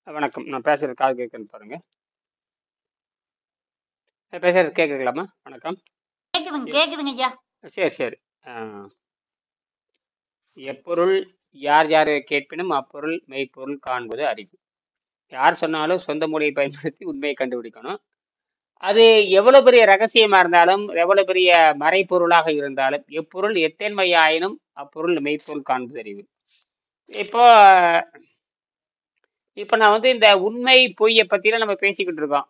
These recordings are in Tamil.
வணக்கம். நான் பேசுறது காது கேட்குன்னு பாருங்க. பேசுறது கேட்குதுங்களாம்மா? வணக்கம். கேக்குதுங்க எப் கேக்குதுங்க ஐயா. சரி சரி. ஆ, எப்பொருள் யார் யார் கேட்பினும் அப்பொருள் மெய்ப்பொருள் காண்பது அறிவு. யார் சொன்னாலும் சொந்த மொழியை பயன்படுத்தி உண்மையை கண்டுபிடிக்கணும். அது எவ்வளவு பெரிய ரகசியமா இருந்தாலும், எவ்வளவு பெரிய மறைப்பொருளாக இருந்தாலும், எப்பொருள் எத்தன்மையாயினும் அப்பொருள் மெய்ப்பொருள் காண்பது அறிவு. இப்போ இப்போ நான் வந்து இந்த உண்மை பொய்யை பத்திலாம் நம்ம பேசிக்கிட்டு இருக்கோம்.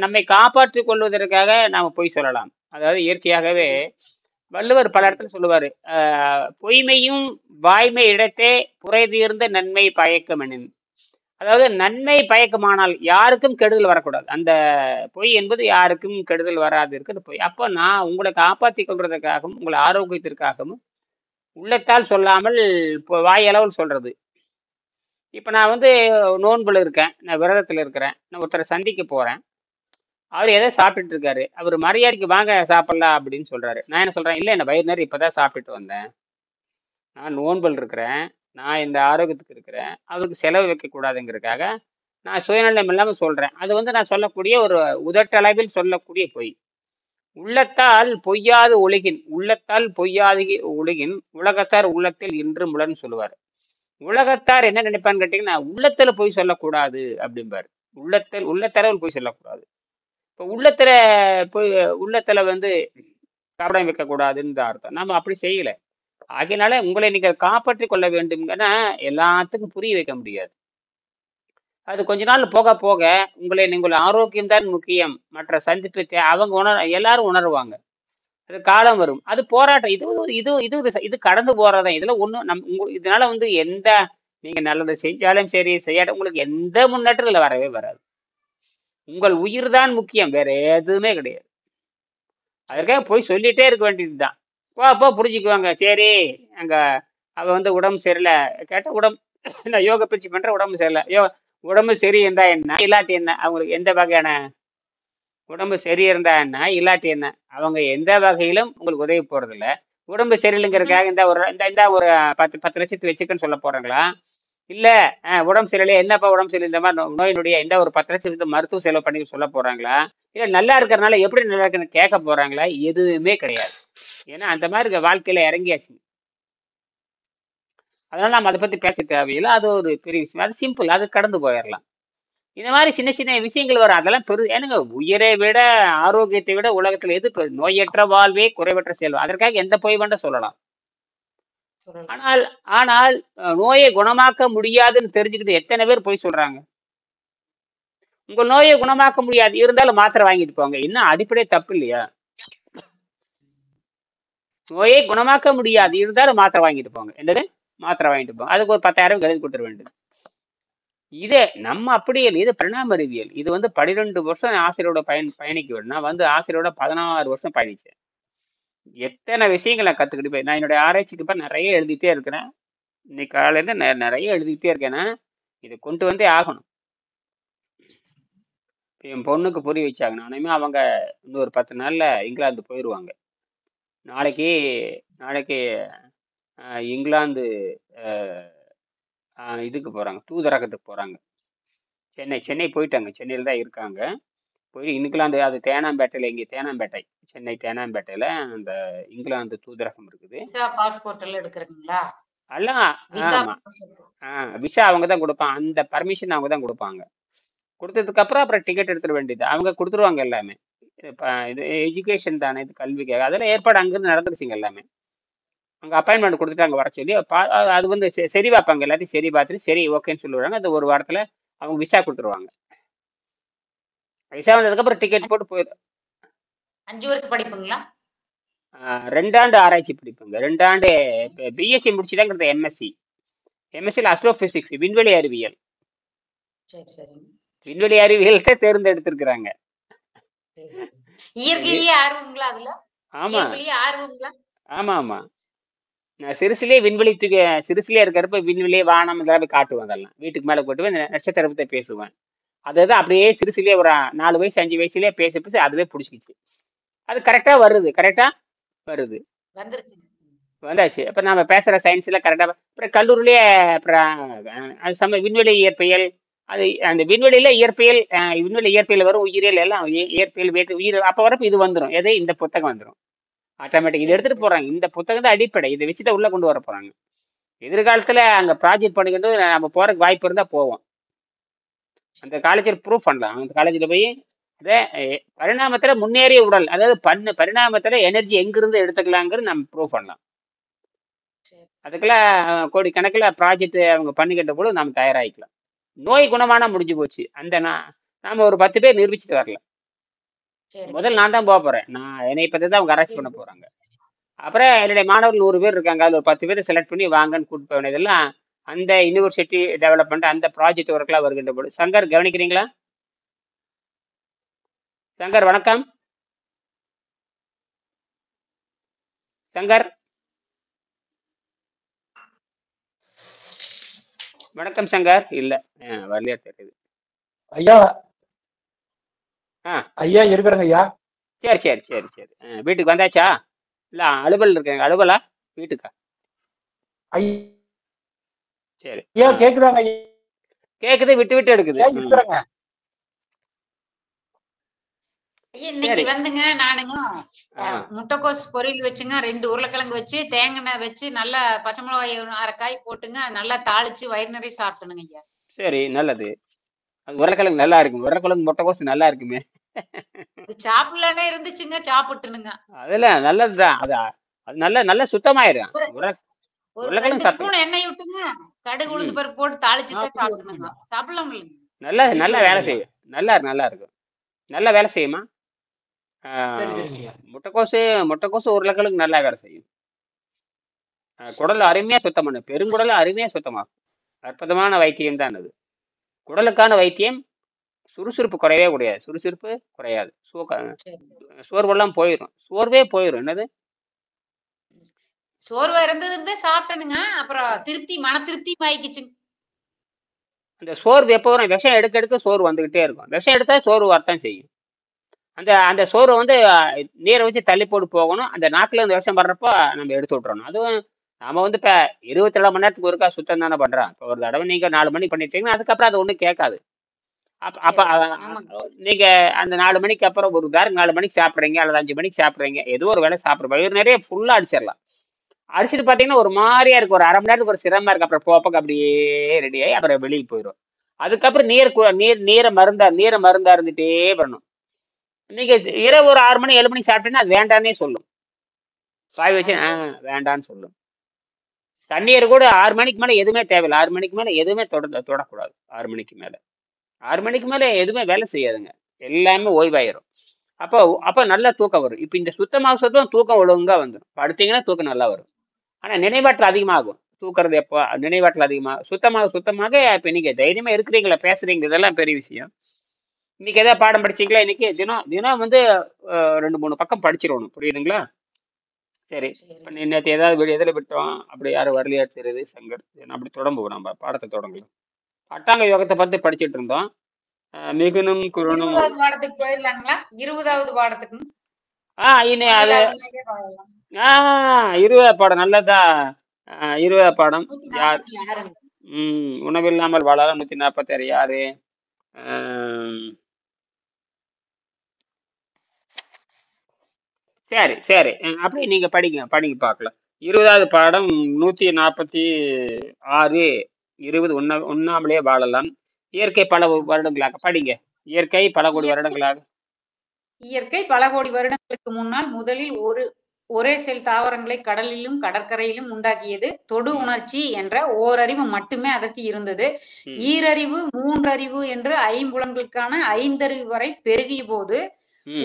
நம்மை காப்பாற்றிக் கொள்வதற்காக நாம பொய் சொல்லலாம். அதாவது இயற்கையாகவே வள்ளுவர் பல இடத்துல சொல்லுவாரு, பொய்மையும் வாய்மை இடத்தே புரை தீர்ந்த நன்மை பயக்கமெனின். அதாவது நன்மை பயக்கமானால் யாருக்கும் கெடுதல் வரக்கூடாது. அந்த பொய் என்பது யாருக்கும் கெடுதல் வராது இருக்குது பொய். அப்போ நான் உங்களை காப்பாற்றிக் கொள்வதற்காகவும் உங்களை ஆரோக்கியத்திற்காகவும் உள்ளத்தால் சொல்லாமல் வாயளவில் சொல்றது. இப்போ நான் வந்து நோன்புல இருக்கேன், நான் விரதத்தில் இருக்கிறேன், நான் ஒருத்தரை சந்திக்க போறேன். அவர் எதை சாப்பிட்டுட்டு இருக்காரு, அவர் மரியாதைக்கு வாங்க சாப்பிடலாம் அப்படின்னு சொல்றாரு. நான் என்ன சொல்றேன், இல்லை என்ன வயிறு நேரம் இப்பதான் சாப்பிட்டுட்டு வந்தேன், நான் நோன்பல் இருக்கிறேன், நான் இந்த ஆரோக்கியத்துக்கு இருக்கிறேன், அவருக்கு செலவு வைக்க கூடாதுங்கிறதுக்காக நான் சுயநலம் இல்லாமல் சொல்றேன். அது வந்து நான் சொல்லக்கூடிய ஒரு உதட்டளவில் சொல்லக்கூடிய பொய். உள்ளத்தால் பொய்யாது ஒழுகின், உள்ளத்தால் பொய்யாது ஒழுகின் உலகத்தார் உள்ளத்தில் இன்று முலன்னு சொல்லுவார். உலகத்தார் என்ன நினைப்பான்னு கேட்டீங்கன்னா, உள்ளத்துல போய் சொல்லக்கூடாது அப்படிம்பாரு. உள்ளத்தளவில் போய் சொல்லக்கூடாது. இப்போ உள்ளத்துல போய் உள்ளத்துல வந்து கபடம் வைக்கக்கூடாதுன்னு தான் அர்த்தம். நம்ம அப்படி செய்யல. ஆகையினால உங்களை நீங்கள் காப்பாற்றிக் கொள்ள வேண்டும்னா எல்லாத்துக்கும் புரிய வைக்க முடியாது. அது கொஞ்ச நாள் போக போக நீங்கள் ஆரோக்கியம்தான் முக்கியம், மற்ற சந்திப்பு அவங்க எல்லாரும் உணர்வாங்க. அது காலம் வரும். அது போராட்டம். இது கடந்து போறதான். இதுல ஒண்ணும் இதனால வந்து எந்த நீங்க நல்லது செஞ்சாலும் சரி செய்யாட்ட உங்களுக்கு எந்த முன்னேற்றம் இதுல வரவே வராது. உங்கள் உயிர் தான் முக்கியம், வேற எதுவுமே கிடையாது. அதற்காக போய் சொல்லிட்டே இருக்க வேண்டியதுதான். அப்போ புரிஞ்சுக்குவாங்க. சரி, அங்க அவ வந்து உடம்பு சரியில்லை கேட்டா நான் யோகா பயிற்சி பண்ற உடம்பு சரியில்லை. உடம்பு சரி இருந்தா என்ன இல்லாட்டி என்ன, அவங்களுக்கு எந்த வகையான உடம்பு சரி இருந்தா என்ன இல்லாட்டி என்ன, அவங்க எந்த வகையிலும் உங்களுக்கு உதவி போறது இல்ல. உடம்பு சரியில்லைங்கிறதுக்காக இந்த ஒரு 10 லட்சத்து வச்சுக்கன்னு சொல்ல போறாங்களா? இல்ல உடம்பு சரியில்லை, என்னப்பா உடம்பு சரியில்லை, இந்த மாதிரி நோயினுடைய இந்த ஒரு 10 லட்சத்துக்கு மருத்துவ செலவு பண்ணி சொல்ல போறாங்களா? இல்ல நல்லா இருக்கிறனால எப்படி நல்லா இருக்குன்னு கேட்க போறாங்களா? எதுவுமே கிடையாது. ஏன்னா அந்த மாதிரி வாழ்க்கையில இறங்கியாச்சு. அதனால நம்ம அதை பத்தி பேச தேவையில்லை. அது ஒரு பெரிய விஷயம், அது சிம்பிள், அது கடந்து போயிடலாம். இந்த மாதிரி சின்ன சின்ன விஷயங்கள் வரும். அதெல்லாம் ஏனுங்க, உயிரை விட ஆரோக்கியத்தை விட உலகத்துல எது நோயற்ற வாழ்வே குறைவற்ற செல்வம். அதற்காக எந்த பொய் வேண்டாம் சொல்லலாம். ஆனால் ஆனால் நோயை குணமாக்க முடியாதுன்னு தெரிஞ்சுக்கிட்டு எத்தனை பேர் பொய் சொல்றாங்க. உங்க நோயை குணமாக்க முடியாது, இருந்தாலும் மாத்திரை வாங்கிட்டு போங்க. இன்னும் அடிப்படை தப்பு இல்லையா? நோயை குணமாக்க முடியாது, இருந்தாலும் மாத்திரை வாங்கிட்டு போங்க. என்னது மாத்திரை வாங்கிட்டு போங்க, அதுக்கு ஒரு 10,000 எழுதி கொடுத்துட வேண்டியது. இது நம்ம அப்படியே இல்லை, இது பரிணாம அறிவியல். இது வந்து 12 வருஷம் ஆசிரியரோட பயணிக்க விடும். நான் வந்து ஆசிரியரோட 16 வருஷம் பயணிச்சேன். எத்தனை விஷயங்கள் நான் கத்துக்கிட்டு போய் நான் என்னுடைய ஆராய்ச்சிக்கு இப்ப நிறைய எழுதிட்டே இருக்கிறேன். இன்னைக்கு காலையில இருந்து நிறைய எழுதிட்டே இருக்கேன்னா இதை கொண்டு வந்தே ஆகணும். என் பொண்ணுக்கு புரிய வச்சாங்க. நானுமே அவங்க இன்னொரு 10 நாள்ல இங்கிலாந்து போயிடுவாங்க. நாளைக்கு நாளைக்கு இங்கிலாந்து இதுக்கு போறாங்க, தூதரகத்துக்கு போறாங்க. சென்னை போயிட்டாங்க, சென்னையில் தான் இருக்காங்க. போய் இங்கிலாந்து, அது தேனாம்பேட்டையில, இங்கே தேனாம்பேட்டை, சென்னை தேனாம்பேட்டையில அந்த இங்கிலாந்து தூதரகம் இருக்குது. பாஸ்போர்ட் எல்லாம் எடுக்கிறீங்களா? எல்லாம் ஆமா. விசா அவங்க தான் கொடுப்பாங்க, அந்த பர்மிஷன் அவங்க தான் கொடுப்பாங்க. கொடுத்ததுக்கு அப்புறம் டிக்கெட் எடுத்துட வேண்டியது, அவங்க கொடுத்துருவாங்க எல்லாமே. இது எஜுகேஷன் தானே, இது கல்விக்காக, அதெல்லாம் ஏற்பாடு அங்கிருந்து நடந்துருச்சுங்க எல்லாமே. அங்கே அப்பாயின்மெண்ட் கொடுத்துட்டு அங்கே வர சொல்லி அது வந்து சரி பார்ப்பாங்க, எல்லாத்தையும் சரி பார்த்துட்டு சரி ஓகேன்னு சொல்லுவாங்க. அது ஒரு வாரத்தில் அவங்க விசா கொடுத்துருவாங்க. விசா வந்ததுக்கப்புறம் டிக்கெட் போட்டு போயிடும். 5 வருஷம் படிப்புங்களா? 2 ஆண்டு ஆராய்ச்சி படிப்புங்க. 2 ஆண்டு பிஎஸ்சி முடிச்சுட்டாங்கிறது எம்எஸ்சியில் அஸ்ட்ரோபிசிக்ஸ், விண்வெளி அறிவியல். விண்வெளி அறிவியல் தான் தேர்ந்தெடுத்திருக்கிறாங்க. இயற்கையிலேயே ஆர்வங்களா அதுல? ஆமா ஆர்வங்களா? ஆமா ஆமா. நான் சிறுசிலே சிறுசிலே இருக்கிறப்ப விண்வெளியே வானம் இதெல்லாம் காட்டுவேன். அதெல்லாம் வீட்டுக்கு மேலே போட்டு நட்சத்திரத்தை பேசுவேன். அதுதான் அப்படியே சிறுசிலே ஒரு 4 வயசு 5 வயசுலேயே பேச அதுவே பிடிச்சிக்கிச்சு. அது கரெக்டா வருது வந்தாச்சு. அப்ப நம்ம பேசுற சயின்ஸ்ல கரெக்டா. அப்புறம் கல்லூரிலேயே அப்புறம் அது விண்வெளி இயற்பியல், அது அந்த விண்வெளியில இயற்பியல், விண்வெளி இயற்பியல் வரும், உயிரியல் எல்லாம் இயற்பியல் உயிர் அப்ப வரப்ப இது வந்துடும். எது இந்த புத்தகம் வந்துடும் ஆட்டோமேட்டிக். இது சரி எடுத்துட்டு சரி போறாங்க, இந்த புத்தகம் தான் அடிப்படை, இதை வச்சுதான் உள்ள கொண்டு வர போறாங்க. எதிர்காலத்துல அங்க ப்ராஜெக்ட் பண்ணிக்கிட்டு நம்ம போறதுக்கு வாய்ப்பு இருந்தா போவோம். அந்த காலேஜில் ப்ரூவ் பண்ணலாம். அந்த காலேஜில் போய் அதை பரிணாமத்துல முன்னேறிய உடல், அதாவது பரிணாமத்துல எனர்ஜி எங்கிருந்து எடுத்துக்கலாங்கிறது நம்ம ப்ரூவ் பண்ணலாம். சரி அதுக்கெல்லாம் கோடிக்கணக்கில் ப்ராஜெக்ட் அவங்க பண்ணிக்கிட்ட போது நாம் தயாராகிக்கலாம். நோய் குணமான முடிஞ்சு போச்சு. நாம ஒரு 10 பேர் நிரூபிச்சுட்டு வரலாம். சரிங்க முதல் நான் சரிங்க தான் போக போறேன். என்னை பத்தி தான் அவங்க அரெஸ்ட் பண்ண போறாங்க. அப்புறம் என்னுடைய மாணவர்கள் 100 பேர் இருக்காங்க, அதுல ஒரு 10 பேர் செலக்ட் பண்ணி வாங்கன்னு கூட்டு போக வேண்டியதெல்லாம் அந்த யூனிவர்சிட்டி டெவலப்மெண்ட், அந்த ப்ராஜெக்ட் ஒர்க்லாம் வருகின்ற போது. சங்கர் கவனிக்கிறீங்களா? சங்கர் வணக்கம். சங்கர் வணக்கம். சங்கர் இல்ல, வரலையா தெரியுது. ஐயா ஆ ஐயா இருக்கிறேங்க ஐயா. சரி சரி சரி சரி. வீட்டுக்கு வந்தாச்சா? இல்ல அலுவல் இருக்கேங்க. அலுவலா வீட்டுக்கா? ஐயா சரி. கேக்குதாங்க ஐயா? கேக்குது, விட்டு விட்டு எடுக்குது. ஐயா இருக்கிறேங்க. ஐயா இன்னைக்கு சரி. வந்துங்க நானுங்க முட்டைக்கோஸ் பொரியல் வச்சுங்க, 2 உருளைக்கிழங்கு வச்சு தேங்காய் எண்ணெய் வச்சு நல்லா பச்சை மிளகாய் 1/2 காய் போட்டுங்க நல்லா தாளிச்சு வயிறு நிறைய சாப்பிட்டணுங்க ஐயா. சரி, நல்லது. அது உருளைக்கிழங்கு நல்லா இருக்கும். உருளைக்கிழங்கு முட்டைக்கோசு நல்லா இருக்குமே. அது சாப்பிடலானே இருந்துச்சுங்க, சாப்பிட்டுனுங்க. அதெல்லாம் நல்லதுதான். அது நல்ல நல்ல சுத்தமாயிரும். ஒரு ஒரு 2 உருளைக்கிழங்கு ஸ்பூன் சாப்பிடலாம். எண்ணெய் விட்டுங்க, கடுகு உளுந்து ம் பருப்பு போட்டு தாளிச்சுதான் சாப்பிடணுங்க. சாப்பிடலாம் இல்லைங்க? நல்ல நல்ல வேலை செய்யும். நல்லா இருக்கும். நல்ல வேலை செய்யுமா? முட்டைக்கோசு முட்டைக்கோசு உருளைக்கிழங்கு நல்லா வேலை செய்யும். குடல் அருமையா சுத்தம் பண்ணும். பெருங்குடல் அருமையா சுத்தமாகும். அற்புதமான வைத்தியம் தான் அது. குடலுக்கான வைத்தியம். சுறுசுறுப்பு குறையவே கூடாது. சுறுசுறுப்பு குறையாது. சரி. சோர்வெல்லாம் போயிடும். சோர்வே போயிடும். என்னது? சோர்வா இருந்ததுன்னு சாப்பிட்டனுங்க. அப்புறம் மன திருப்தி ஆயிக்குச்சுங்க. அந்த சோர்வு எப்போ வரும்? விஷம் எடுக்க எடுக்க சோர்வு வந்துகிட்டே இருக்கும். விஷம் எடுத்தா சோர்வு வரத்தான் செய்யும். அந்த சோர்வை வந்து நீரை வச்சு தள்ளி போட்டு போகணும். அந்த நாக்குல இருந்து விஷம் வர்றப்போ நம்ம எடுத்து விட்டுறணும். அதுவும் நாம வந்து இப்ப 24 மணி நேரத்துக்கு ஒருக்கா சுத்தம் தானே பண்றோம். இப்போ ஒரு தடவை நீங்க 4 மணிக்கு பண்ணிட்டீங்கன்னா அதுக்கப்புறம் அது ஒண்ணும் கேட்காது. அப்ப சரி ஆமாங்க. நீங்க அந்த 4 மணிக்கு அப்புறம் ஒரு உதாரணம் 4 மணிக்கு சாப்பிடுறீங்க அல்லது 5 மணிக்கு சாப்பிடுறீங்க, ஏதோ ஒரு வேலை சாப்பிடுற வயிறு நிறைய ஃபுல்லா அடிச்சிடலாம். அடிச்சுட்டு பாத்தீங்கன்னா ஒரு மாதிரியா இருக்கு, ஒரு 1/2 மணி நேரத்துக்கு ஒரு சிரமமா இருக்கு. அப்புறம் போப்பக்கு அப்படியே ரெடி ஆகி அப்புறம் வெளியே போயிடும். அதுக்கப்புறம் நீரை மருந்தா இருந்துட்டே வரணும். நீங்க இரவு ஒரு 6 மணி 7 மணிக்கு சாப்பிட்டீங்கன்னா அது வேண்டான்னே சொல்லும். வாய் வச்சு வேண்டான்னு சொல்லும். தண்ணீர் கூட 6 மணிக்கு மேல எதுவுமே தேவையில்லை. 6 மணிக்கு மேல எதுவுமே தொடக்கூடாது. 6 மணிக்கு மேல 6 மணிக்கு மேல எதுவுமே வேலை செய்யாதுங்க. எல்லாமே ஓய்வாயிரும். அப்போ அப்ப நல்லா தூக்கம் வரும். இப்ப இந்த சுத்தமாக சுத்தம் தூக்கம் ஒழுங்கா வந்துடும். படுத்தீங்கன்னா தூக்கம் நல்லா வரும். ஆனா நினைவாற்றல் அதிகமாகும். தூக்குறது எப்போ? நினைவாற்றல் அதிகமாக சுத்தமாக இப்ப நீங்க தைரியமா இருக்கிறீங்களா, பேசுறீங்க, இதெல்லாம் பெரிய விஷயம். இன்னைக்கு ஏதாவது பாடம் படிச்சீங்களா? இன்னைக்கு தினம் தினம் வந்து 2-3 பக்கம் படிச்சிடணும். புரியுதுங்களா? சரி. இப்ப நேற்று ஏதாவது எதில் விட்டோம்? அப்படி யாரும் வரலையா தெரியுது. சங்கர் அப்படி தொடங்குவோம். நம்ம பாடத்தை தொடங்கலாம். அட்டாங்க யோகத்தை பத்தி படிச்சுட்டு இருந்தோம். மிகுனும் குருணும் 20வது பாடத்துக்கு போயிடலாங்களா? 20வது பாடத்துக்கு இனி அது 20 பாடம் நல்லதா. 20 பாடம் யார்? 146. உணவில்லாமல் வாழலாம் 146 யாரு? சரி சரி. அப்படியே நீங்க படிங்க பார்க்கலாம். 20வது பாடம் 146. 20 உண்ணாமலே வாழலாம். இயற்கை பல வருடங்களாக படிங்க. இயற்கை பல கோடி வருடங்களாக. இயற்கை பல கோடி வருடங்களுக்கு முன்னால் முதலில் ஒரே செல் தாவரங்களை கடலிலும் கடற்கரையிலும் உண்டாக்கியது. தொடு உணர்ச்சி என்ற ஓரறிவு மட்டுமே அதற்கு இருந்தது. ஈரறிவு 3 அறிவு என்று 5 5 வரை பெருகிய போது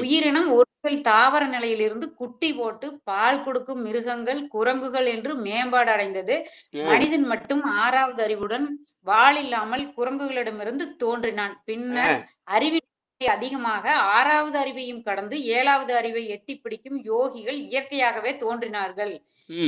உயிரினம் ஒரு செல் தாவர நிலையிலிருந்து குட்டி போட்டு பால் கொடுக்கும் மிருகங்கள், குரங்குகள் என்று மேம்பாடு அடைந்தது. மனிதன் மட்டும் 6வது அறிவுடன் வாள் இல்லாமல் குரங்குகளிடமிருந்து தோன்றினான். பின்னர் அறிவின் அதிகமாக 6வது அறிவையும் கடந்து 7வது அறிவை எட்டி பிடிக்கும் யோகிகள் இயற்கையாகவே தோன்றினார்கள்.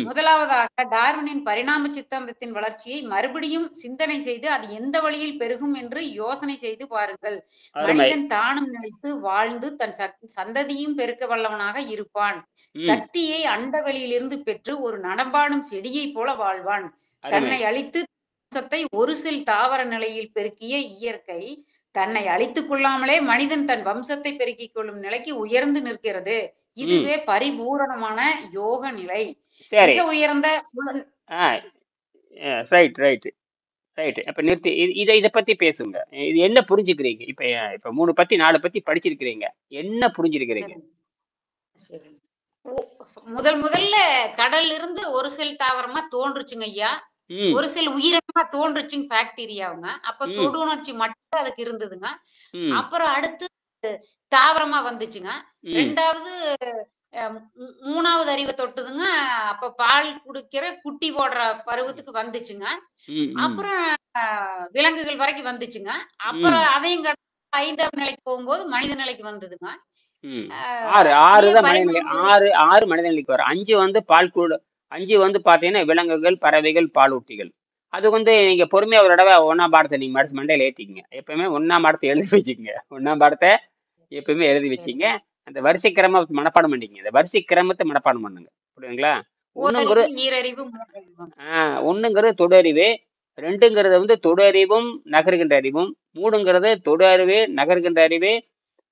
முதலாவதாக டார்வினின் பரிணாம சித்தாந்தத்தின் வளர்ச்சியை மறுபடியும் சிந்தனை செய்து அது எந்த வழியில் பெருகும் என்று யோசனை செய்து பாருங்கள். மனிதன் தானும் நினைத்து வாழ்ந்து தன் சந்ததியும் பெருக்க வல்லவனாக இருப்பான். சக்தியை அண்ட வெளியிலிருந்து பெற்று ஒரு நடம்பாடும் செடியை போல வாழ்வான். தன்னை அழித்து வம்சத்தை ஒரு செல் தாவர நிலையில் பெருக்கிய இயற்கை தன்னை அழித்துக் கொள்ளாமலே மனிதன் தன் வம்சத்தை பெருக்கிக் கொள்ளும் நிலைக்கு உயர்ந்து நிற்கிறது. ம் இதுவே பரிபூரணமான யோக நிலை. சரி மிக உயர்ந்த புலன் ஆ ரைட் ரைட் ரைட். அப்ப நிறுத்தி இதை பத்தி பேசுங்க. இது என்ன புரிஞ்சுக்கிறீங்க? இப்ப 3 பத்தி 4 பத்தி படிச்சிருக்கிறீங்க, என்ன புரிஞ்சிருக்கிறீங்க? சரி. முதல்ல கடல்ல இருந்து ஒரு செல் தாவரமா தோன்றுச்சுங்க ஐயா. ம் ஒரு செல் உயிரினமா தோன்றுச்சுங்க பாக்டீரியாவுங்க. அப்ப ம் தொடு உணர்ச்சி மட்டும் அதுக்கு இருந்ததுங்க. ம் அப்புறம் அடுத்து தாவரமா வந்துச்சுங்க. ம் 2வது 3வது அறிவை தொட்டுதுங்க. அப்ப பால் குடிக்கிற குட்டி போடுற பருவத்துக்கு வந்துச்சுங்க. ம் ம் அப்புறம் விலங்குகள் வரைக்கும் வந்துச்சுங்க. ம் அப்புறம் அதையும் கடந்து 5ஆம் நிலைக்கு போகும்போது மனித நிலைக்கு வந்ததுங்க. ம் ஆஹ் 6 அப்படியே தான் மனிதநிலை. பரிணாம 6 மனிதநிலைக்கு வரும். 5 வந்து பால் கூடு, 5 வந்து பாத்தீங்கன்னா விலங்குகள், பறவைகள், பாலூட்டிகள். அது வந்து நீங்க பொறுமையா ஒரு தடவை 1ஆம் பாடத்தை நீங்க மண்டையில ஏத்திக்கங்க. எப்பவுமே 1ஆம் பாடத்தை எழுதி வச்சுக்கங்க. 1ஆம் பாடத்தை எப்பவுமே எழுதி சரி. வச்சுங்க. அந்த வரிசை கிரம மனப்பாடம் பண்ணிக்கங்க. இந்த வரிசை கிரமத்தை மனப்பாடம் பண்ணுங்க. புரியுதுங்களா? ஒண்ணுங்கிறது ஓரறிவு, ஈரறிவு, மூன்றறிவு. ஒண்ணுங்கிறது தொடு அறிவு, 2ங்கிறது வந்து தொடு அறிவும் நகருகின்ற அறிவும், 3ங்கிறது தொடு அறிவு நகருகின்ற அறிவு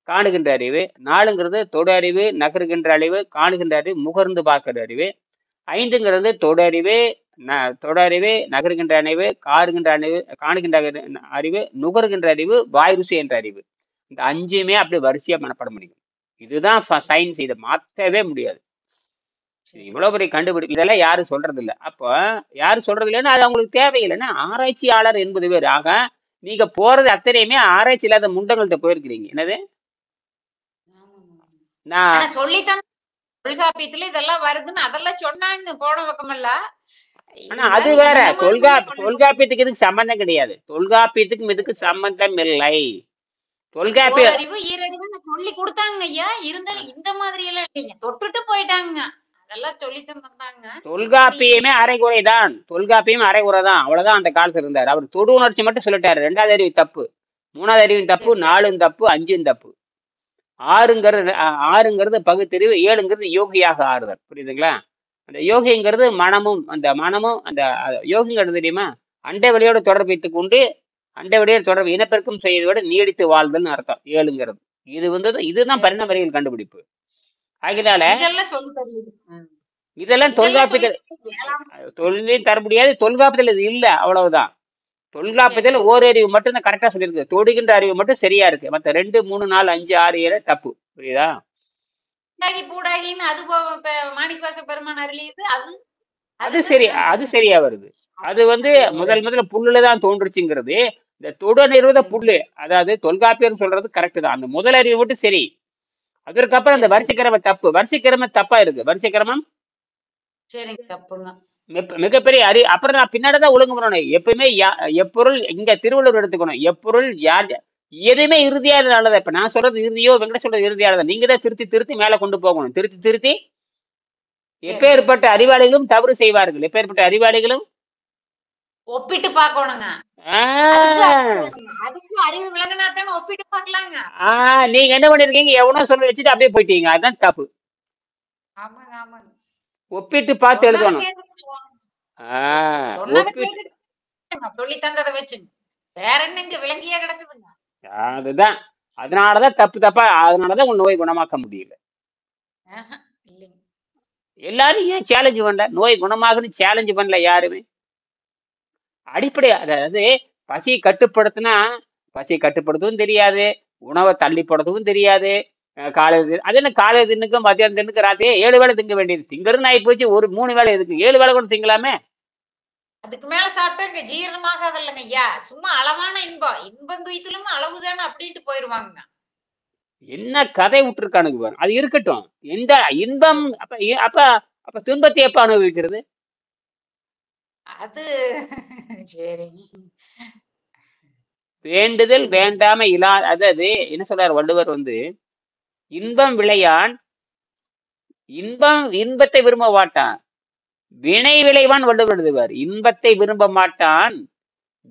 காணுகின்ற அறிவு, 4ங்கிறது தொடு அறிவு நகருகின்ற அறிவு காணுகின்ற அறிவு முகர்ந்து பார்க்கிற அறிவு, 5ங்கிறது தொடு அறிவு தொடு அறிவு நகருகின்ற அறிவு காணுகின்ற அறிவு அறிவு நுகருகின்ற அறிவு வாய் ருசி என்ற அறிவு. இந்த 5மே அப்படி வரிசையா மனப்பாடம் பண்ணிக்கணும். இதுதான் சயின்ஸ். இதை மாற்றவே முடியாது. இது சரி. இவ்வளவு பெரிய கண்டுபிடிப்பு. இதெல்லாம் யாரும் சொல்றது இல்லை. அப்போ யாரும் சொல்றது இல்லைன்னா அது அவங்களுக்கு தேவையில்லைன்னா ஆராய்ச்சியாளர் என்பது பேர். ஆக நீங்க போறது அத்தனையுமே ஆராய்ச்சி இல்லாத முண்டங்கள்கிட்ட போயிருக்கிறீங்க. என்னது? ஆமாமா. நான் ஆனா சொல்லித்தான் தொல்காப்பியத்துல இதெல்லாம் வருதுன்னு அதெல்லாம் சொன்னாங்க போன பக்கமெல்லாம். ஆனா அது இருந்தாலும் வேற. இந்த மாதிரி சொல்லி தொல்காப்பியத்துக்கு இதுக்கு சம்பந்தம் கிடையாது. தொல்காப்பியத்துக்கும் இதுக்கு சம்பந்தம் இல்லை. தொல்காப்பிய ஓரறிவு, ஈரறிவு சொல்லி கொடுத்தாங்க ஐயா. இருந்தாலும் இந்த மாதிரி எல்லாம் இல்லைங்க. தொட்டுட்டு போயிட்டாங்க. அதெல்லாம் சொல்லித்தான் தந்தாங்க. அப்படி தொல்காப்பியமே அரைகுறைதான். தொல்காப்பியம் அரைகுறை தான். அவ்வளவுதான் அந்த காலத்துல இருந்தாரு. அவர் தொடு உணர்ச்சி மட்டும் சொல்லிட்டாரு. 2வது அறிவு தப்பு, 3வது அறிவும் தப்பு, சரி சரி 4ம் தப்பு, 5ம் தப்பு. 6ங்கிறது பகுத்தறிவு, 7ங்கிறது யோகியாக ஆறுதல். புரியுதுங்களா? அந்த யோகிங்கிறது மனமும் அந்த யோகிங்கிறது தெரியுமா? அண்டை வெளியோட தொடர்பு வைத்துக் கொண்டு அண்டை வெளியோட தொடர்பு இனப்பெருக்கம் செய்வதை விட நீடித்து வாழ்தல்னு அர்த்தம் 7ங்கிறது. இதுதான் சரி. பரிணாம அறிவியல் கண்டுபிடிப்பு. ஆகினால இதெல்லாம் சொல்லி தருது. இதெல்லாம் இதெல்லாம் சொல்லி தொல்காப்பியத்தில் வேளாண் தொழிலையும் தர முடியாது. தொல்காப்பியத்தில் இது இல்ல. அவ்வளவுதான். சரி தொல்காப்பியத்தில் சரி ஓரறிவு மட்டும் தான் கரெக்டா சொல்லியிருக்கு. தொடுகின்ற அறிவு மட்டும் சரியா இருக்கு. மத்த 2, 3, 4, 5, 6, 7 தப்பு. புரியுதா? பூடாகி பூடாகின்னு அது மாணிக்கவாச பெருமான் அருளியது அது அது அதுதான் சரி, நான் அது சரியா வருது. அது வந்து சரி. முதல்ல புல்லுல தான் தோன்றுச்சுங்கிறது. இந்த தொடு நிறுவத புல்லு, அதாவது தொல்காப்பியர் சொல்றது கரெக்ட் தான். அந்த முதல் அறிவு மட்டும் சரி. அதற்கப்புறம் அந்த சரி சரி வரிசை கிரம தப்பு. வரிசை கிரமம் தப்பா இருக்கு. வரிசை கிரமம் சரிங்க தப்புங்க. மிகப்பெரிய அப்புறம் நான் பின்னாடிதான் ஒழுங்கு பண்ணணும். எப்பயுமே எப்பொருள் இங்க திருவள்ளுவர் எடுத்துக்கணும். எப்பொருள் யார் எதுவுமே இறுதியானது நல்லதா. இப்ப நான் சொல்றது இறுதியோ வெங்கட சொல்றது இறுதியானதா. நீங்க தான் திருத்தி மேல கொண்டு போகணும். திருத்தி சரி எப்பேற்பட்ட அறிவாளிகளும் தவறு செய்வார்கள். எப்பேற்பட்ட அறிவாளிகளும் ஒப்பிட்டு பார்க்கணுங்க. அதுக்கு ஆஹ் அதுக்கு அறிவு விளங்கினாத்தானே ஒப்பிட்டு பார்க்கலாங்க. நீங்க என்ன பண்ணிருக்கீங்க? எவனோ சொல்ல வச்சுட்டு அப்படியே போயிட்டீங்க. அதுதான் தப்பு. ஆமாங்க ஆமாங்க. ஒப்பிட்டு பார்த்து சொன்னதை எழுதணும். கேட்டுட்டு சொன்னதை ஒப்பிட்டு கேட்டுட்டு சொல்லி தந்ததை வச்சுங்க. வேற என்ன இங்க விளங்கியா கிடக்குதுங்க. அதுதான். அதனாலதான் அதனாலதான் உங்க நோய் குணமாக்க முடியல. ஆஹா, இல்லைங்க. எல்லாரும் ஏன் சேலஞ்சு பண்ணல? நோய் குணமாகுன்னு சேலஞ்சு பண்ணல யாருமே. அடிப்படை அதாவது பசியை கட்டுப்படுத்தவும் தெரியாது, உணவை தள்ளி போடுறதுக்கும் தெரியாது. காலையில் அது என்ன காலையில் தின்னுக்கும் மத்தியானம் தின்னுக்கு ராத்திரி 7 வேளை திங்க வேண்டியது. திங்கிறது ஆகி போச்சு. ஒரு 3 வேளை எதுக்கு? 7 வேளை கூட திங்கலாமே. அதுக்கு மேல சாப்பிட்டா இங்க ஜீரணமாகாது இல்லைங்க ஐயா. சும்மா அளவான இன்பம் துய்த்திலும் அளவுதானே அப்படின்ட்டு போயிருவாங்க. என்ன கதை விட்டுருக்கானுங்க பாரு. அது இருக்கட்டும். எந்த இன்பம் அப்ப அப்ப அப்ப துன்பத்தை எப்ப அனுபவிக்கிறது? அது சரி. வேண்டுதல் வேண்டாம அதாவது என்ன சொல்றாரு வள்ளுவர் வந்து, இன்பம் விளையான் இன்பத்தை விரும்ப மாட்டான், வினை விளைவான். வள்ளுவர் எழுதுவார். இன்பத்தை விரும்ப மாட்டான்,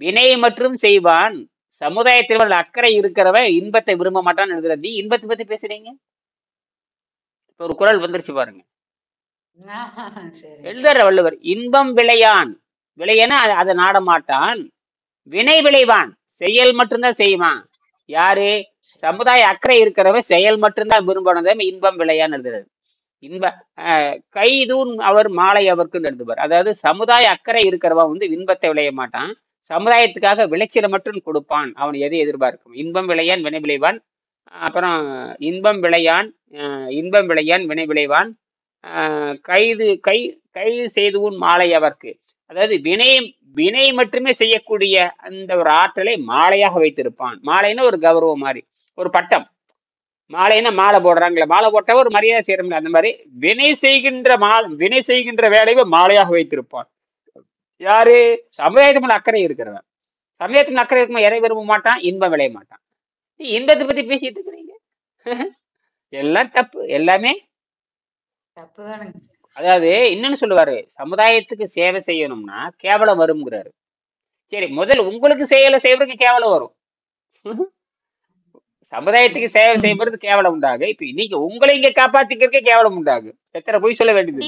வினை மற்றும் செய்வான். சமுதாயத்தில் அக்கறை இருக்கிறவன் இன்பத்தை விரும்ப மாட்டான்னு எழுதுறாரு. நீ இன்பத்தை பத்தி பேசுறீங்க? இப்ப ஒரு குறள் வந்துருச்சு பாருங்க. சரி. எழுதுற வள்ளுவர், இன்பம் விளையான் விளையனா அதை நாட மாட்டான். வினை விளைவான், செயல் மட்டும்தான் செய்வான். யாரு? சமுதாய அக்கறை இருக்கிறவன் செயல் மட்டும்தான் விரும்பணும். இன்பம் விளையான்னு எழுதுறது. இன்ப கைதூன் அவர் மாலை அவருக்கு எழுதுவார். அதாவது சமுதாய அக்கறை இருக்கிறவன் வந்து இன்பத்தை விளைய மாட்டான், சமுதாயத்துக்காக விளைச்சலை மட்டும் கொடுப்பான். அவன் எதை எதிர்பார்க்கும்? இன்பம் விளையான் வினை விளைவான். அப்புறம் இன்பம் விளையான் வினை விளைவான். கைது செய்துவும் மாலை அவர்க்கு. அதாவது வினை மட்டுமே செய்யக்கூடிய அந்த ஒரு ஆற்றலை மாலையாக வைத்திருப்பான். மாலைன்னா ஒரு கௌரவம் மாதிரி, ஒரு பட்டம். மாலைன்னா மாலை போடுறாங்களே, மாலை போட்டா ஒரு மரியாதை செய்யறோம்ல, அந்த மாதிரி வினை செய்கின்ற வேலையை மாலையாக வைத்திருப்பான். யாரு? சமுதாயத்து அக்கறை இருக்கிறவன். சமுதாயத்து அக்கறை இருக்கும் எதை விரும்ப மாட்டான்? இன்பம் விளைய மாட்டான். இன்பத்தை பத்தி பேசிட்டு இருக்கிறீங்க. எல்லாம் தப்பு, எல்லாமே தப்புதானுங்க. அதாவது இன்னொன்னு சொல்லுவாரு, சமுதாயத்துக்கு சேவை செய்யணும்னா கேவலம் வருங்கிறாரு. சரி, முதல்ல உங்களுக்கு செய்யறதுக்கு கேவலம் வரும். சமுதாயத்துக்கு சேவை செய்யறது கேவலம் உண்டாகு. இப்ப இன்னைக்கு உங்களை இங்க காப்பாத்திக்கிறதுக்கே கேவலம் உண்டாகு. எத்தனை பொய் சொல்ல வேண்டியது?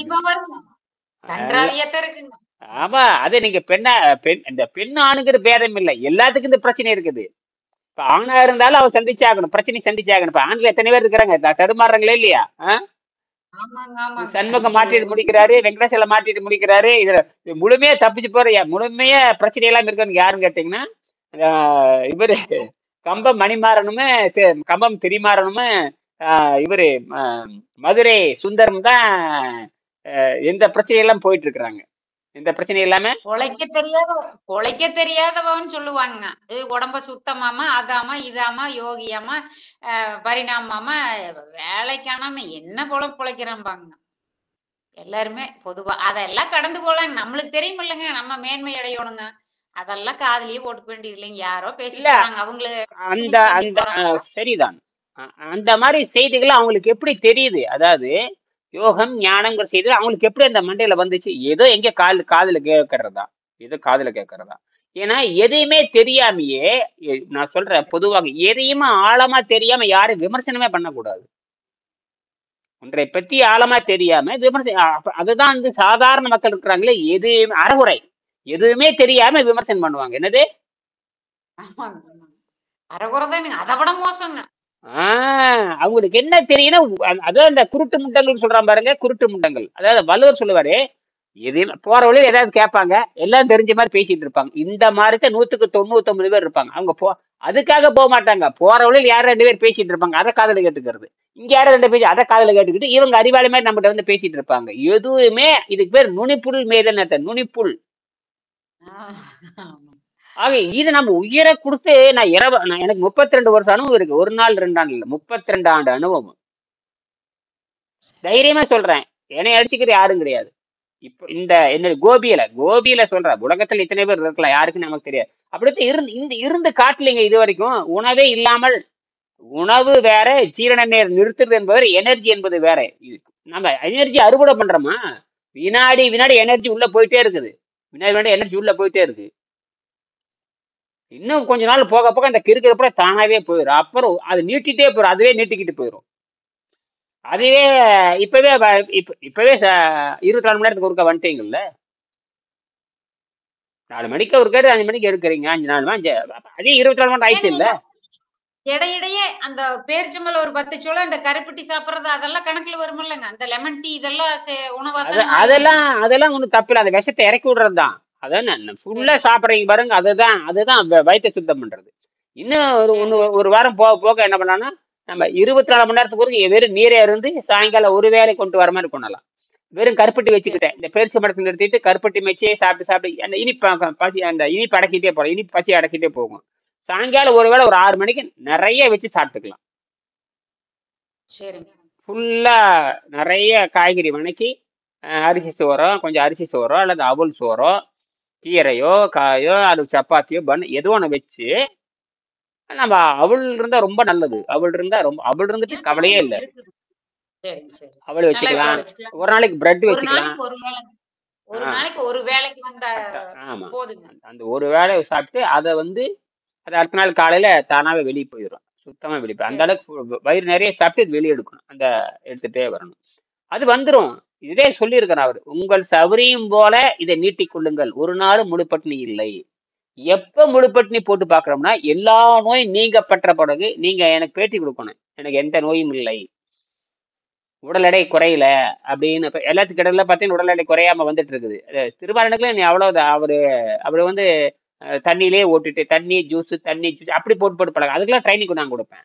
ஆமா, அது நீங்க இந்த பெண் ஆணுங்கிற பேதம் இல்லை, எல்லாத்துக்கும் இந்த பிரச்சனை இருக்குது. இப்ப ஆணா இருந்தாலும் அவன் சந்திச்சாகணும், பிரச்சனை சந்திச்சாகணும். இப்ப ஆண்கள் எத்தனை பேர் இருக்கிறாங்க, தடுமாறுறாங்களே இல்லையா? சண்முகம் மாட்டிட்டு முடிக்கிறாரு, வெங்கடேசல மாட்டிட்டு முடிக்கிறாரு. இதுல முழுமையா தப்பிச்சு போற, முழுமையா பிரச்சனை எல்லாம் இருக்குன்னு யாருன்னு கேட்டீங்கன்னா, இவரு கம்பம் மணிமாறனுமே கம்பம் திரிமாறனுமே இவரு மதுரை சுந்தரம் தான் எந்த பிரச்சனையெல்லாம் போயிட்டு இருக்கிறாங்க. இந்த பிரச்சனை இல்லாம பொழைக்க தெரியாதவன்னு சொல்லுவாங்க. உடம்ப சுத்தமாமா, அதாமா, இதாமா, யோகியாமா, பரிணாமாமா, வேலைக்கானாம என்ன பொழைக்கிறாம்பாங்க எல்லாருமே பொதுவா. அதெல்லாம் கடந்து போலாங்க, நம்மளுக்கு தெரியும் இல்லைங்க, நம்ம மேன்மை அடையணுங்க. அதெல்லாம் காதுலயே போட்டுக்க வேண்டியது இல்லைங்க, யாரோ பேசிட்டாங்க அவங்களுக்கு. சரிதான், அந்த மாதிரி செய்திகள் அவங்களுக்கு எப்படி தெரியுது? அதாவது யோகம் ஞானங்கிற செய்தி அவங்களுக்கு எப்படி அந்த மண்டையில வந்துச்சு? ஏதோ எங்க காதுல கேட்கறதா. ஏன்னா எதையுமே தெரியாமையே, நான் சொல்றேன் பொதுவாக, எதையுமே ஆழமா தெரியாம யாரும் விமர்சனமே பண்ணக்கூடாது. ஒன்றை பத்தி ஆழமா தெரியாம விமர்சனம், அதுதான் வந்து சாதாரண மக்கள் இருக்கிறாங்களே, எதுவுமே அறகுறை, எதுவுமே தெரியாம விமர்சனம் பண்ணுவாங்க. என்னது அறகுறை தான், அதை விட மோசங்க. அவங்களுக்கு என்ன தெரியும்? அதாவது அந்த குருட்டு முண்டங்கள் சொல்றான் பாருங்க, குருட்டு முண்டங்கள். அதாவது வள்ளுவர் சொல்லுவாரு, எதையும் போற வழியில் ஏதாவது கேட்பாங்க, எல்லாம் தெரிஞ்ச மாதிரி பேசிட்டு இருப்பாங்க. இந்த மாதிரி 199 பேர் இருப்பாங்க. அவங்க அதுக்காக போக மாட்டாங்க, போற வழியில் யாரும் 2 பேர் பேசிட்டு இருப்பாங்க, அதை காதுல கேட்டுக்கிறது. இங்க யாரும் 2 பேர் அதை காதுல கேட்டுக்கிட்டு இவங்க அறிவாளி மாதிரி நம்மகிட்ட வந்து பேசிட்டு இருப்பாங்க. எதுவுமே இதுக்கு பேர் நுனிப்புல் மேதன், நுனிப்புல். ஆக இது நம்ம உயிரை கொடுத்து, எனக்கு 32 வருஷம் அனுபவம் இருக்கு. 1 நாள் 2 நாள் இல்ல, 32 ஆண்டு அனுபவம். தைரியமா சொல்றேன், என்னை அடிச்சுக்கிற யாரும் கிடையாது. இப்ப என்ன கோபியில சொல்றேன், உலகத்துல இத்தனை பேர் இருக்கலாம், யாருக்குன்னு நமக்கு தெரியாது. அப்படித்தான் இருந்து காட்டலைங்க இது வரைக்கும். உணவே இல்லாமல், உணவு வேற, ஜீரண நேரம் நிறுத்துறது என்பது எனர்ஜி என்பது வேற. நம்ம எனர்ஜி அறுவடை பண்றோமா? வினாடி எனர்ஜி உள்ள போயிட்டே இருக்குது, வினாடி எனர்ஜி உள்ள போயிட்டே இருக்கு. இன்னும் கொஞ்ச நாள் போக போக அந்த கிறுக்கிறப்ப தானாவே போயிடும். அப்புறம் அது நீட்டிட்டே போயிடும், அதுவே நீட்டிக்கிட்டு போயிடும். அதுவே இப்பவே 24 மணி நேரத்துக்கு ஒருக்கா வந்துட்டீங்கல்ல, 4 மணிக்கு ஒருக்கா 5 மணிக்கு எடுக்கிறீங்க, 5 4 அதே 24 மணி நேரம் ஆயிடுச்சு இல்ல. இடையிடையே அந்த பேரிச்சம்பழ ஒரு 10 சோளம், அந்த கருப்பட்டி சாப்பிடுறது, அதெல்லாம் கணக்குல வரும் இல்லைங்க. அந்த லெமன் டீ இதெல்லாம் உணவா, அதெல்லாம் ஒண்ணும் தப்பு இல்லை. அந்த விஷத்தை இறக்கி விடுறதுதான். அதான் ஃபுல்லா சாப்பிட்றீங்க பாருங்க, அதுதான் வயிற்றை சுத்தம் பண்றது. இன்னும் ஒரு வாரம் போக போக என்ன பண்ணலாம்னா, நம்ம 24 மணி நேரத்துக்கு ஒரு வெறும் நீரே இருந்து சாயங்காலம் ஒரு வேலை கொண்டு வர மாதிரி கொண்டலாம். வெறும் கருப்பட்டி வச்சுக்கிட்டேன், இந்த பேரிச்சை மடத்தை நிறுத்திட்டு கருப்பட்டி வச்சே சாப்பிட்டு அந்த இனிப்பு அடக்கிட்டே போகலாம், இனிப்பு பசி அடக்கிட்டே போகும். சாயங்காலம் ஒரு வேளை ஒரு 6 மணிக்கு நிறைய வச்சு சாப்பிட்டுக்கலாம். ஃபுல்லா நிறைய காய்கறி வணக்கி, அரிசி சோறோ, கொஞ்சம் அரிசி சோறோ அல்லது அவல் சோறோ, கீரையோ காயோ அது சப்பாத்தியோ பண்ணு எதோ ஒன்று வச்சு, நம்ம அவள் இருந்தா ரொம்ப நல்லது. அவள் இருந்துட்டு கவலையே இல்லை. அவள் வச்சுக்கலாம், ஒரு நாளைக்கு பிரெட் வச்சுக்கலாம். ஆமா, அந்த ஒரு வேலையை சாப்பிட்டு அதை அது அடுத்த நாள் காலையில தானாவே வெளியே போயிடும், சுத்தமா வெளியே போயிடும். அந்த அளவுக்கு வயிறு நிறைய சாப்பிட்டு வெளியே எடுக்கணும், அந்த எடுத்துட்டே வரணும். அது வந்துடும். இதே சொல்லியிருக்கிறார் அவர். உங்கள் சௌகரியம் போல இதை நீட்டிக் கொள்ளுங்கள், ஒரு நாள் முழு பட்டினி இல்லை. எப்ப முழு பட்டினி போட்டு பாக்குறோம்னா எல்லா நோயும் நீங்க பெற்ற பிறகு நீங்க எனக்கு பேட்டி கொடுக்கணும், எனக்கு எந்த நோயும் இல்லை, உடல் எடை குறையல அப்படின்னு. இப்ப எல்லாத்துக்கு இடையில பார்த்தீங்கன்னா உடல் எடை குறையாம வந்துட்டு இருக்குது. திருமணத்துல நீ அவ்வளவுதான். அவரு வந்து தண்ணியிலே ஓட்டுட்டு தண்ணி ஜூஸ் அப்படி போட்டு பழகம். அதுக்கெல்லாம் ட்ரைனிங் நான் கொடுப்பேன்.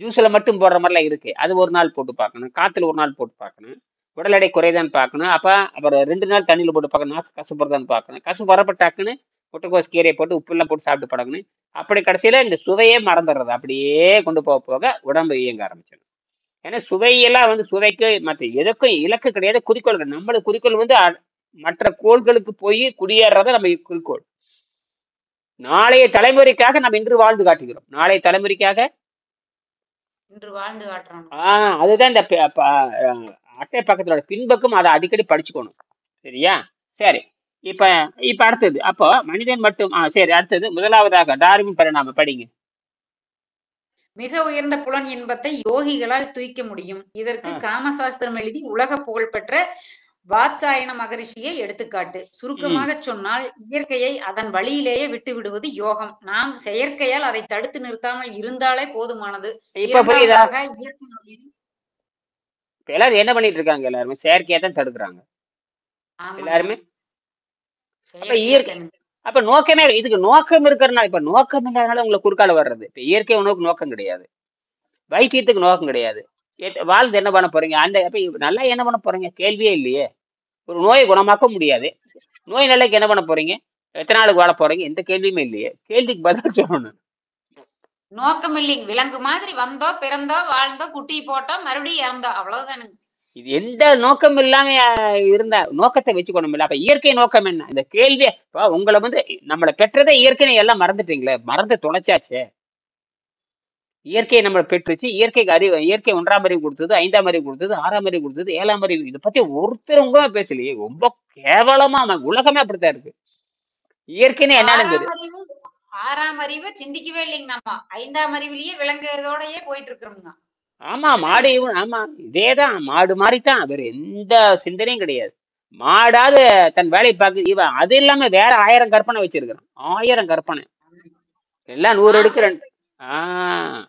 ஜூஸ்ல மட்டும் போடுற மாதிரிலாம் இருக்கு. அது ஒரு நாள் போட்டு பார்க்கணும், காத்துல ஒரு நாள் போட்டு பார்க்கணும், உடல் எடை குறைதான்னு பார்க்கணும். அப்ப அப்புறம் 2 நாள் தண்ணியில போட்டு பார்க்கணும், நாக்கு கசப்படுறதான்னு பார்க்கணும். கசப்பு வரப்ப டக்குன்னு முட்டைக்கோஸ் கீரையை போட்டு உப்பு எல்லாம் போட்டு சாப்பிட்டு பழகணும். அப்படி கடைசியில இந்த சுவையே மறந்துடுறது. அப்படியே கொண்டு போக உடம்பு இயங்க ஆரம்பிச்சிடும். ஏன்னா சுவையெல்லாம் வந்து சுவைக்கு மற்ற எதுக்கும் இலக்கு கிடையாது, குறிக்கோள். நம்மளுக்கு குறிக்கோள் வந்து மற்ற கோள்களுக்கு போய் குடியேறத நம்ம குறிக்கோள். நாளைய தலைமுறைக்காக நம்ம இன்று வாழ்ந்து காட்டுகிறோம். நாளைய தலைமுறைக்காக இன்று வாழ்ந்து காட்டுறோம். அதுதான் இந்த அட்டை பக்கத்தோட பின்பக்கம். அதை அடிக்கடி படிச்சுக்கணும். சரியா? சரி. இப்ப அடுத்தது அப்போ மனிதன் மட்டும். சரி, அடுத்தது முதலாவதாக டார்வின் பரிணாமம் படிங்க. மிக உயர்ந்த புலன் இன்பத்தை யோகிகளால் தூய்க்க முடியும். இதற்கு காமசாஸ்திரம் எழுதி உலக புகழ்பெற்ற வாத்சாயன மகரிஷியை எடுத்துக்காட்டு. சுருக்கமாக சொன்னால் இயற்கையை அதன் வழியிலேயே விட்டு விடுவது யோகம். நாம் செயற்கையால் அதை தடுத்து நிறுத்தாமல் இருந்தாலே போதுமானது. எல்லாரும் என்ன பண்ணிட்டு இருக்காங்க? எல்லாருமே செயற்கையா தான் தடுக்கிறாங்க எல்லாருமே. அப்ப நோக்கமே இதுக்கு நோக்கம் இருக்கிறனால, இப்ப நோக்கம் இல்லாதனால உங்களுக்கு குறுக்கால வர்றது. இப்ப இயற்கை உணவுக்கு நோக்கம் கிடையாது, வைத்தியத்துக்கு நோக்கம் கிடையாது. வாழ்ந்து என்ன பண்ண போறீங்க? நல்லா என்ன பண்ண போறீங்க? கேள்வியே இல்லையே. ஒரு நோயை குணமாக்க முடியாது, நோய் நிலைக்கு என்ன பண்ண போறீங்க? எத்தனை நாளுக்கு வாழ போறீங்க? எந்த கேள்வியுமே இல்லையே. கேள்விக்கு பதில் சொல்லணும். நோக்கம் இல்லைங்க. விலங்கு மாதிரி வந்தோம், பிறந்தோம், வாழ்ந்தோம், குட்டி போட்டோம், மறுபடியும் இறந்தோம், அவ்வளவுதானுங்க. இது எந்த நோக்கம் இல்லாம இருந்தா நோக்கத்தை வச்சுக்கணும் இல்ல. அப்ப இயற்கை நோக்கம் என்ன? இந்த கேள்வி உங்களை வந்து நம்மளை பெற்றதை இயற்கை எல்லாம் மறந்துட்டீங்களே, மறந்து தொலைச்சாச்சே. இயற்கையை நம்மளை பெற்றுச்சு. இயற்கைக்கு அறிவு, இயற்கை 1ஆம் அறிவு கொடுத்தது, 5ஆம் அறிவு கொடுத்தது, 6ஆம் அறிவு கொடுத்தது, 7ஆம் அறிவு. இதை பத்தி ஒருத்தருங்க பேசலையே. ரொம்ப கேவலமா உலகமே அப்படித்தான் இருக்கு. இயற்கைன்னு என்னன்னு 6ஆம் அறிவு சிந்திக்கவே இல்லைங்க. நம்ம 5ஆம் அறிவுலயே விலங்குகளோடயே போயிட்டு இருக்கிறோம்ங்க. ஆமா, மாடு. ஆமா, இதேதான். மாடு மாதிரிதான். வேற எந்த சிந்தனையும் கிடையாது. மாடாவது தன் வேலையை பார்க்குது. இவன் அது இல்லாம வேற 1000 கற்பனை வச்சிருக்கிறான். 1000 கற்பனை. எல்லாம் 100 எடுக்கிறேன்.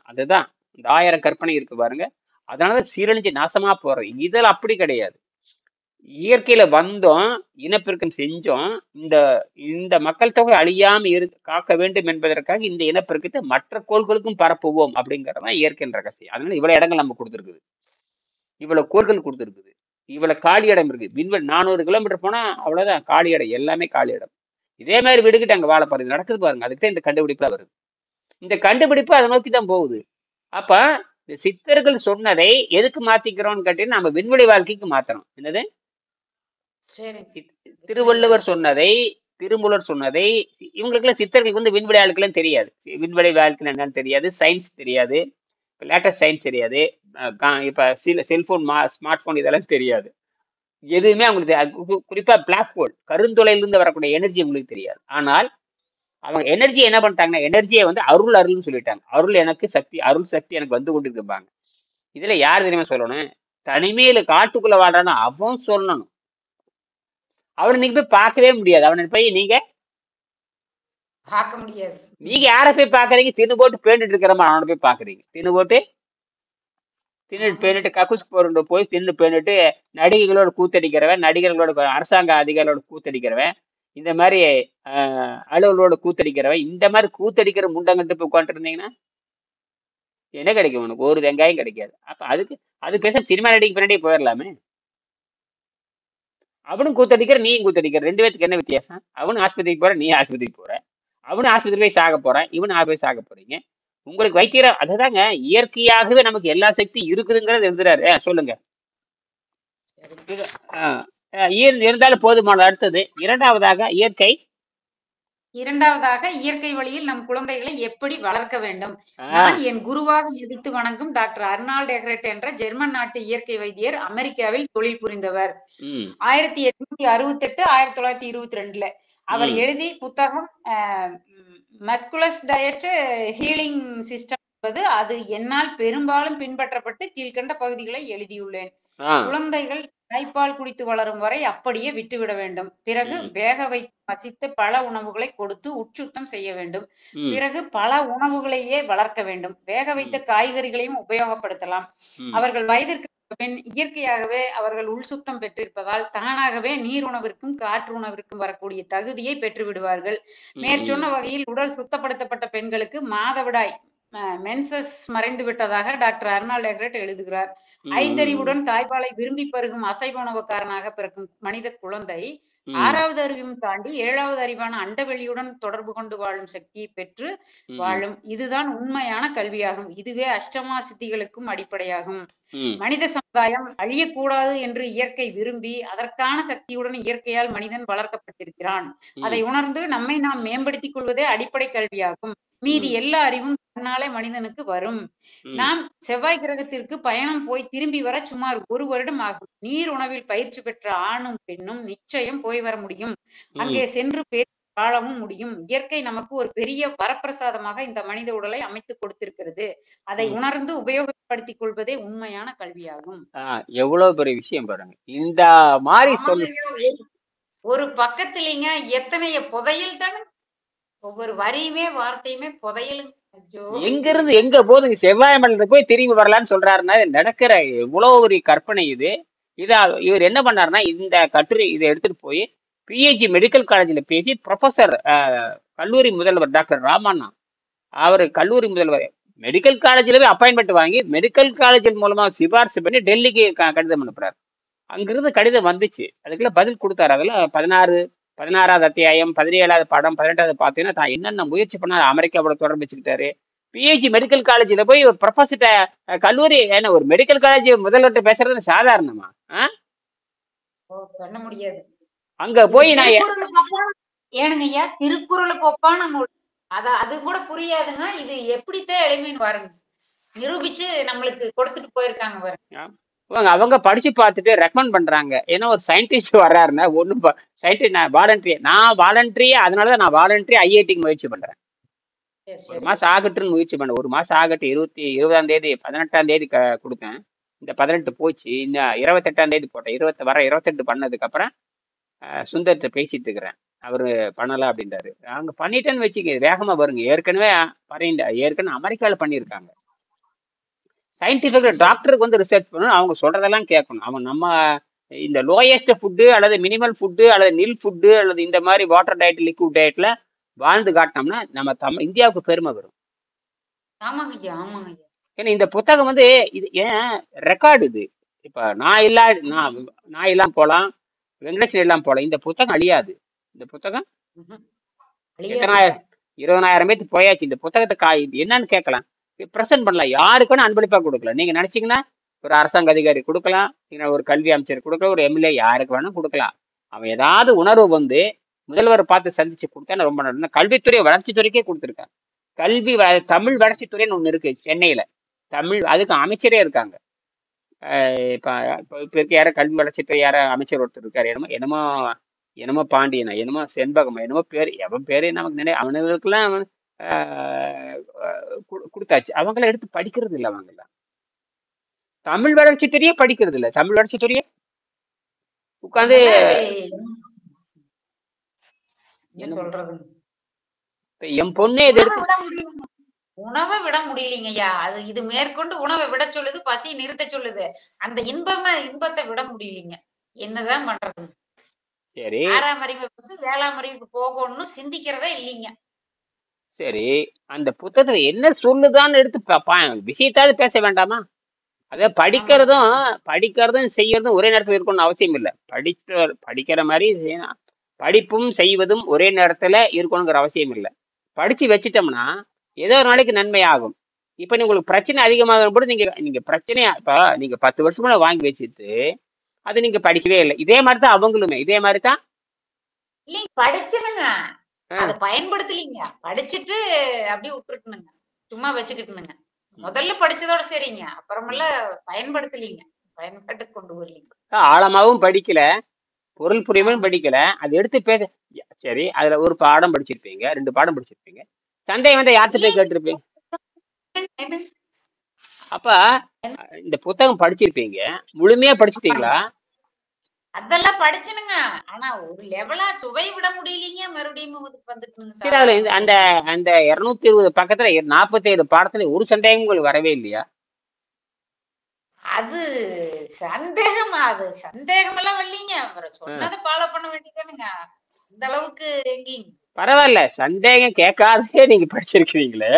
அதுதான் இந்த 1000 கற்பனை இருக்கு பாருங்க. அதனாலதான் சீரழிஞ்சு நாசமா போறோம். இதில் அப்படி கிடையாது. இயற்கையில வந்தோம், இனப்பெருக்கம் செஞ்சோம். இந்த மக்கள் தொகை அழியாம காக்க வேண்டும் என்பதற்காக இந்த இனப்பெருக்கத்தை மற்ற கோள்களுக்கும் பரப்புவோம் அப்படிங்கறதான் இயற்கையின் ரகசியம். அதனால இவ்வளவு இடங்கள் நம்ம கொடுத்துருக்குது, இவ்வளவு கோள்கள் கொடுத்துருக்குது, இவ்வளவு காலி இடம் இருக்கு. விண்வெளி 400 கிலோமீட்டர் போனா அவ்வளவுதான் காலி இடம், எல்லாமே காலி இடம். இதே மாதிரி வீடுகிட்டு அங்க வாழ பாருங்க, நடக்குது பாருங்க. அதுக்குதான் இந்த கண்டுபிடிப்புலாம் வருது. இந்த கண்டுபிடிப்பு அதை நோக்கி தான் போகுது. அப்ப இந்த சித்தர்கள் சொன்னதை எதுக்கு மாத்திக்கிறோம்னு கேட்டீங்கன்னா, நம்ம விண்வெளி வாழ்க்கைக்கு மாத்தணும். என்னது? திருவள்ளுவர் சொன்னதை, திருமூலர் சொன்னதை. இவங்களுக்குலாம் சித்தர்களுக்கு வந்து விண்வெளி ஆளுக்கெல்லாம் தெரியாது. விண்வெளி வாழ்க்கை என்னன்னு தெரியாது, சயின்ஸ் தெரியாது, லேட்டஸ்ட் சயின்ஸ் தெரியாது, இப்ப செல்போன், ஸ்மார்ட் போன் இதெல்லாம் தெரியாது. எதுவுமே அவங்களுக்கு, குறிப்பா பிளாக் ஹோல், கருந்துளையிலிருந்து வரக்கூடிய எனர்ஜி உங்களுக்கு தெரியாது. ஆனால் அவங்க எனர்ஜி என்ன பண்ணிட்டாங்கன்னா, எனர்ஜியை வந்து அருள்னு சொல்லிட்டாங்க. அருள் எனக்கு சக்தி, அருள் சக்தி எனக்கு வந்து கொண்டு இருப்பாங்க. இதுல யார் தெரியுமா சொல்லணும்? தனிமையில காட்டுக்குள்ள வாழ்றான்னு அவன் சொல்லணும். அவனை நீங்க போய் பார்க்கவே முடியாது. அவனை போய் நீங்க பார்க்க முடியாது. நீங்க யாரை போய் பாக்குறீங்க? தின்னு போட்டு பேண்டுட்டு இருக்கிறமா அவனை போய் பாக்குறீங்க. தின்னு போட்டு பேண்டுட்டு கக்குசு போட்டு போய் தின்னு பேண்டுட்டு நடிகைகளோட கூத்தடிக்கிறவன், நடிகர்களோட, அரசாங்க அதிகாரிகளோட கூத்தடிக்கிறவன், இந்த மாதிரி அலுவலோட கூத்தடிக்கிறவன், இந்த மாதிரி கூத்தடிக்கிற முண்டங்கிட்டு போய் உட்காந்துட்டு இருந்தீங்கன்னா என்ன கிடைக்கும்? உனக்கு ஒரு வெங்காயம் கிடைக்காது. அப்ப அது பேச சினிமா நடிகை பின்னாடியே போயிடலாமே. அவனும் கூத்தடிக்கிற, நீயும் கூத்தடிக்கிற, 2 பேத்துக்கு என்ன வித்தியாசம்? அவனு ஆஸ்பத்திரிக்கு போற, நீ ஆஸ்பத்திரிக்கு போற. அவனு ஆஸ்பத்திரி போய் சாக போறான், இவனு போய் சாக போறீங்க. உங்களுக்கு வைத்தியர அதுதாங்க. இயற்கையாகவே நமக்கு எல்லா சக்தி இருக்குதுங்கிறது எழுதுறாரு. சொல்லுங்க. இருந்தாலும் போதுமான. அடுத்தது இரண்டாவதாக இயற்கை வழியில் நம் குழந்தைகளை எப்படி வளர்க்க வேண்டும். நான் என் குருவாக எதிர்த்து வணங்கும் டாக்டர் அர்னால்ட் எஹ்ரெட் என்ற ஜெர்மன் நாட்டு இயற்கை வைத்தியர் அமெரிக்காவில் தொழில் புரிந்தவர். 1868 1922 அவர் எழுதி புத்தகம் மஸ்குலஸ் டயட் ஹீலிங் சிஸ்டம் என்பது. அது என்னால் பெரும்பாலும் பின்பற்றப்பட்டு கீழ்கண்ட பகுதிகளை எழுதியுள்ளேன். குழந்தைகள் தாய்ப்பால் குடித்து வளரும் வரை அப்படியே விட்டுவிட வேண்டும். பிறகு ம் வேக வைத்து மசித்து பல உணவுகளை கொடுத்து உட்சுத்தம் செய்ய வேண்டும். ம் பிறகு பல உணவுகளையே வளர்க்க வேண்டும். வேக வைத்த ம் காய்கறிகளையும் உபயோகப்படுத்தலாம். ம் அவர்கள் வயதிற்கு பின் இயற்கையாகவே அவர்கள் உள்சுத்தம் பெற்றிருப்பதால் தானாகவே நீர் உணவிற்கும் காற்று உணவிற்கும் வரக்கூடிய தகுதியை பெற்று விடுவார்கள். ம் மேற்சொன்ன வகையில் உடல் சுத்தப்படுத்தப்பட்ட பெண்களுக்கு மாதவிடாய் மென்சஸ் மறைந்து விட்டதாக டாக்டர் அர்னால்ட் எக்ரட் எழுதுகிறார். ம் ம் ஐந்தறிவுடன் தாய்ப்பாலை விரும்பி பருகும் அசைவ உணவுக்காரனாக பிறக்கும் மனித குழந்தை ம் 6வது அறிவையும் தாண்டி 7வது அறிவான அண்டவெளியுடன் தொடர்பு கொண்டு வாழும் சக்தியை பெற்று ம் வாழும். இதுதான் உண்மையான கல்வியாகும். இதுவே அஷ்டமா சித்திகளுக்கும் அடிப்படையாகும். ம் மனித சமுதாயம் அழியக்கூடாது என்று இயற்கை விரும்பி அதற்கான சக்தியுடன் இயற்கையால் மனிதன் வளர்க்கப்பட்டிருக்கிறான். அதை ம் உணர்ந்து நம்மை நாம் மேம்படுத்திக் கொள்வதே அடிப்படை கல்வியாகும். மீதி ம் எல்லா அறிவும் தன்னாலே மனிதனுக்கு வரும். ம் நாம் செவ்வாய் கிரகத்திற்கு பயணம் போய் திரும்பி வர சுமார் 1 வருடம் ஆகும். நீர் உணவில் பயிற்சி பெற்ற ஆணும் பெண்ணும் நிச்சயம் போய் வர முடியும். அங்கே ம் சென்று பேசி வாழவும் முடியும். இயற்கை நமக்கு ஒரு பெரிய வரப்பிரசாதமாக இந்த மனித உடலை அமைத்து கொடுத்திருக்கிறது. அதை ம் உணர்ந்து உபயோகப்படுத்திக் கொள்வதே உண்மையான கல்வியாகும். எவ்வளவு பெரிய விஷயம் பாருங்க. இந்த மாதிரி ஆமாங்க சொல்லு. ஐயா. ஒரு பக்கத்துலீங்க எத்தனைய புதையல் தானே. ஒவ்வொரு வரியுமே வார்த்தையுமே புதையலுங்க. ஐயோ எங்க இருந்து எங்க போகுதுங்க? செவ்வாய் மண்டலத்துக்கு போய் திரும்பி வரலான்னு சொல்றாருன்னா இது நடக்கிற எவ்வளவு ஒரு கற்பனை இது. இதா இவர் என்ன பண்ணாருன்னா இந்த கட்டுரை இதை எடுத்துட்டு போய் பிஹெச்டி மெடிக்கல் காலேஜில் பேசி ப்ரொஃபசர் கல்லூரி முதல்வர் டாக்டர் ராமண்ணா அவர் கல்லூரி முதல்வர் மெடிக்கல் காலேஜில் போய் அப்பாயின்மெண்ட் வாங்கி மெடிக்கல் காலேஜின் மூலமா சிபாரிசு பண்ணி டெல்லிக்கு கடிதம் அனுப்புறாரு. அங்கிருந்து கடிதம் வந்துச்சு. அதுக்குள்ள பதில் கொடுத்தாரு. அதுல 16வது அத்தியாயம், 17வது பாடம், 18வது பார்த்தீங்கன்னா தான் என்னென்ன முயற்சி பண்ணாரு. அமெரிக்காவோட தொடர்பு வச்சுக்கிட்டாரு. பிஹெச்டி மெடிக்கல் காலேஜில் போய் ஒரு ப்ரொஃபஸர்கிட்ட கல்லூரி என்ன ஒரு மெடிக்கல் காலேஜ் முதல்வர்கிட்ட பேசுறது சாதாரணமா? பண்ண முடியாது. அங்க போய் நான் திருக்குறளுக்கு ஒப்பான ஏனுங்க ஐயா, திருக்குறளுக்கு ஒப்பான நூல். அது கூட புரியாதுங்க. இது எப்படித்தான் எளிமைன்னு பாருங்க. நிரூபிச்சு நம்மளுக்கு கொடுத்துட்டு போயிருக்காங்க பாருங்க. அவங்க படிச்சு பார்த்துட்டு ரெக்கமெண்ட் பண்றாங்க. ஏன்னா ஒரு சயின்டிஸ்ட் வர்றாருன்னா ஒன்றும் சயின்டிஸ்ட் நான் வாலண்டரி அதனாலதான் நான் வாலண்டரி ஐஐடிக்கு முயற்சி பண்றேன். ஒரு மாசம் ஆகட்டுன்னு முயற்சி பண்ணேன். ஒரு மாசம் ஆகட்டு 20ஆம் தேதி 18ஆம் தேதி கொடுத்தேன். இந்த 18 போச்சு. இன்னும் 28ஆம் தேதி போட்டேன். 28 பண்ணதுக்கு அப்புறம் சுந்தர்கிட்ட பேசிட்டு இருக்கிறேன். அவரு பண்ணல அப்படின்றாரு. அங்க பண்ணிட்டேன்னு வச்சுக்க வேகமா வருங்க. ஏற்கனவே அமெரிக்கால பண்ணியிருக்காங்க. சயின்டிபிக் டாக்டருக்கு வந்து ரிசர்ச் பண்ணணும். அவங்க சொல்றதெல்லாம் கேட்கணும். அவன் நம்ம இந்த லோயஸ்ட் ஃபுட்டு அல்லது மினிமல் ஃபுட்டு அல்லது நில் ஃபுட்டு அல்லது இந்த மாதிரி வாட்டர் டயட் லிக்விட் டயட்ல வாழ்ந்து காட்டினோம்னா நம்ம இந்தியாவுக்கு பெருமை வரும். ஆமாங்க ஐயா, ஆமாங்க ஐயா. ஏன்னா இந்த புத்தகம் வந்து இது ஏன் ரெக்கார்டு இது. இப்ப நான் இல்லாம போலாம், வெங்கடேசன் இல்லாம போலாம். இந்த புத்தகம் அழியாது. இந்த புத்தகம் எத்தனாயிரம் 20,000 பேருக்கு போயாச்சு. இந்த புத்தகத்தை என்னன்னு கேட்கலாம், பிரசன்ட் பண்ணலாம். யாருக்கு வேணா அன்பளிப்பா கொடுக்கலாம். நீங்க நினைச்சீங்கன்னா ஒரு அரசாங்க அதிகாரி கொடுக்கலாம், ஒரு கல்வி அமைச்சர் கொடுக்கலாம், ஒரு எம்எல்ஏ யாருக்கு வேணா கொடுக்கலாம். அவன் ஏதாவது உணர்வு வந்து முதல்வரை பார்த்து சந்திச்சு கொடுத்தா ரொம்ப நல்லது. கல்வித்துறை வளர்ச்சித்துறைக்கே கொடுத்துருக்காங்க. தமிழ் வளர்ச்சித்துறைன்னு ஒண்ணு இருக்கு சென்னையில. தமிழ் அதுக்கு அமைச்சரே இருக்காங்க. இப்ப இருக்க யாரோ கல்வி வளர்ச்சித்துறை யாரோ அமைச்சர் ஒருத்தர் இருக்காரு. என்னமோ பாண்டியனா என்னமோ செண்பகமா என்னமோ பேரு எவன் பேரு நமக்கு அவனுங்களுக்கெல்லாம் கொடுத்தாச்சு. அவங்களாம் எடுத்து படிக்கிறது இல்லை. அவங்கெல்லாம் தமிழ் வளர்ச்சித்துறையே படிக்கிறது இல்லை. தமிழ் வளர்ச்சித்துறையே உட்காந்து சொல்றது என் பொண்ணே உணவை விட முடியலீங்க ஐயா. இது மேற்கொண்டு உணவை விட சொல்லுது, பசி நிறுத்த சொல்லுது. அந்த இன்பத்தை விட முடியலீங்க. என்னதான் பண்றது? சரி, 6ஆம் அறிவு 7ஆம் அறிவுக்கு போகணும்னு சிந்திக்கிறதே இல்லைங்க. சரி, அந்த புத்தகத்துல என்ன சொல்லுதான்னு எடுத்து விஷயத்தாவது பேச வேண்டாமா? அத படிக்கிறதும் செய்யறதும் ஒரே நேரத்துல இருக்கணும்னு அவசியம் இல்லை. படிக்கிற மாதிரி படிப்பும் செய்வதும் ஒரே நேரத்துல இருக்கணுங்கிற அவசியம் இல்லை. படிச்சு வச்சுட்டோம்னா ஏதோ ஒரு நாளைக்கு நன்மை ஆகும். இப்ப உங்களுக்கு பிரச்சனை அதிகமாகும் போது நீங்க பிரச்சனையா இப்ப நீங்க 10 வருஷம் வாங்கி வச்சுட்டு அது நீங்க படிக்கவே இல்லை. இதே மாதிரிதான் அவங்களுமே இதே மாதிரிதான் படிச்சுனுங்க, அதை பயன்படுத்தலீங்க. படிச்சுட்டு அப்படியே விட்டுருக்கணுங்க, சும்மா வச்சுக்கிட்டுனுங்க. முதல்ல படிச்சதோட சரிங்க, அப்புறமெல்லாம் பயன்படுத்தலீங்க, பயன்பாட்டுக்கு கொண்டு வரலீங்க. ஆழமாவும் படிக்கல, பொருள் புரியவும் படிக்கல. அது எடுத்து பேச சரி, அதுல ஒரு பாடம் படிச்சிருப்பீங்க, 2 பாடம் படிச்சிருப்பீங்க. சந்தேகம் வந்து யார்கிட்ட போய் கேட்டிருப்பீங்க? அப்ப இந்த புத்தகம் படிச்சிருப்பீங்க, முழுமையா படிச்சுட்டீங்களா? அதெல்லாம் படிச்சனுங்க. ஆனா ஒரு லெவலா சுவை விட முடியலீங்க. மறுபடியும் வந்துட்டுங்க சரி, அதுல சாதாரண அந்த உணவு. அந்த 220 பக்கத்துல 47 பாடத்துல ஒரு சந்தேகம் உங்களுக்கு வரவே இல்லையா? அது சந்தேகமா? அது சந்தேகம் எல்லாம் வரலீங்க. அப்புறம் ஆ, சொன்னதை ஃபாலோ பண்ண வேண்டியதானுங்க. இந்த அளவுக்கு எங்கேயும். பரவாயில்ல, சந்தேகம் கேட்காதே நீங்க படிச்சிருக்கிறீங்களே.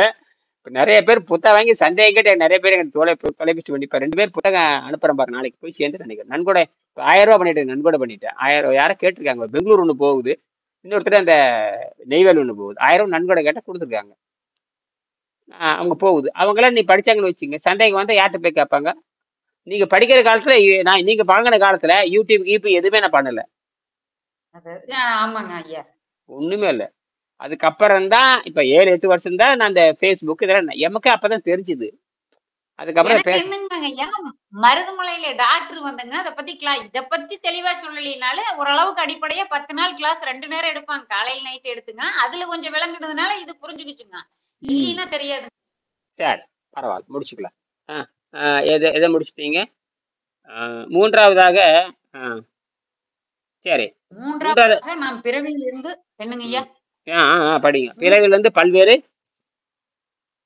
இப்ப நிறைய பேர் புத்தகம் வாங்கி சந்தேகம் கேட்டு நிறைய பேர் எனக்கு தொலைபேசி பண்ணி இப்ப 2 பேர் புத்தகம் அனுப்புறேன் பாரு, நாளைக்கு போய் சேர்ந்து நினைக்கிறேன். நன்கொடை இப்ப 1000 ரூபாய் பண்ணிட்டேன், நன்கொடை பண்ணிட்டேன். 1000 யாரோ கேட்டிருக்காங்க, பெங்களூர் ஒண்ணு போகுது, இன்னொருத்தர் அந்த நெய்வேலி ஒண்ணு போகுது. 1000 நன்கொடை கேட்டா கொடுத்துருக்காங்க. அவங்க போகுது. அவங்களாம் நீ படிச்சாங்கன்னு வச்சுங்க, சந்தேகம் வந்தா யார்கிட்ட போய் கேட்பாங்க? நீங்க படிக்கிற காலத்துல நீங்க பழகின காலத்துல யூடியூப் எதுவுமே நான் பண்ணல, அது ஆமாங்க ஐயா. ஒண்ணுமே இல்ல. அதுக்கப்புறம் தான் இப்ப 7-8 வருஷம் தான் நான் அந்த ஃபேஸ்புக் இதெல்லாம் எமக்கு அப்பதான் தெரிஞ்சுது. அதுக்கப்புறம் எனக்கு என்னங்க ஐயா, மருதமலையில டாக்டர் வந்துங்க இத பத்தி தெளிவா சொல்லலைனால ஓரளவுக்கு அடிப்படையா 10 நாள் கிளாஸ் 2 நேரம் எடுப்பாங்க, காலையில நைட் எடுத்துங்க. அதுல கொஞ்சம் விளங்குனதுனால இது புரிஞ்சுக்கிச்சுங்க. இல்லைன்னா தெரியாது. சரி, பரவாயில்ல, முடிச்சுக்கலாம். எதை முடிச்சிட்டீங்க? மூன்றாவதாக சரி, மூன்றாவது மூன்றாவதாக நாம் பிறவியிலிருந்து என்னங்க ஐயா, படிங்க. பிறவிலிருந்து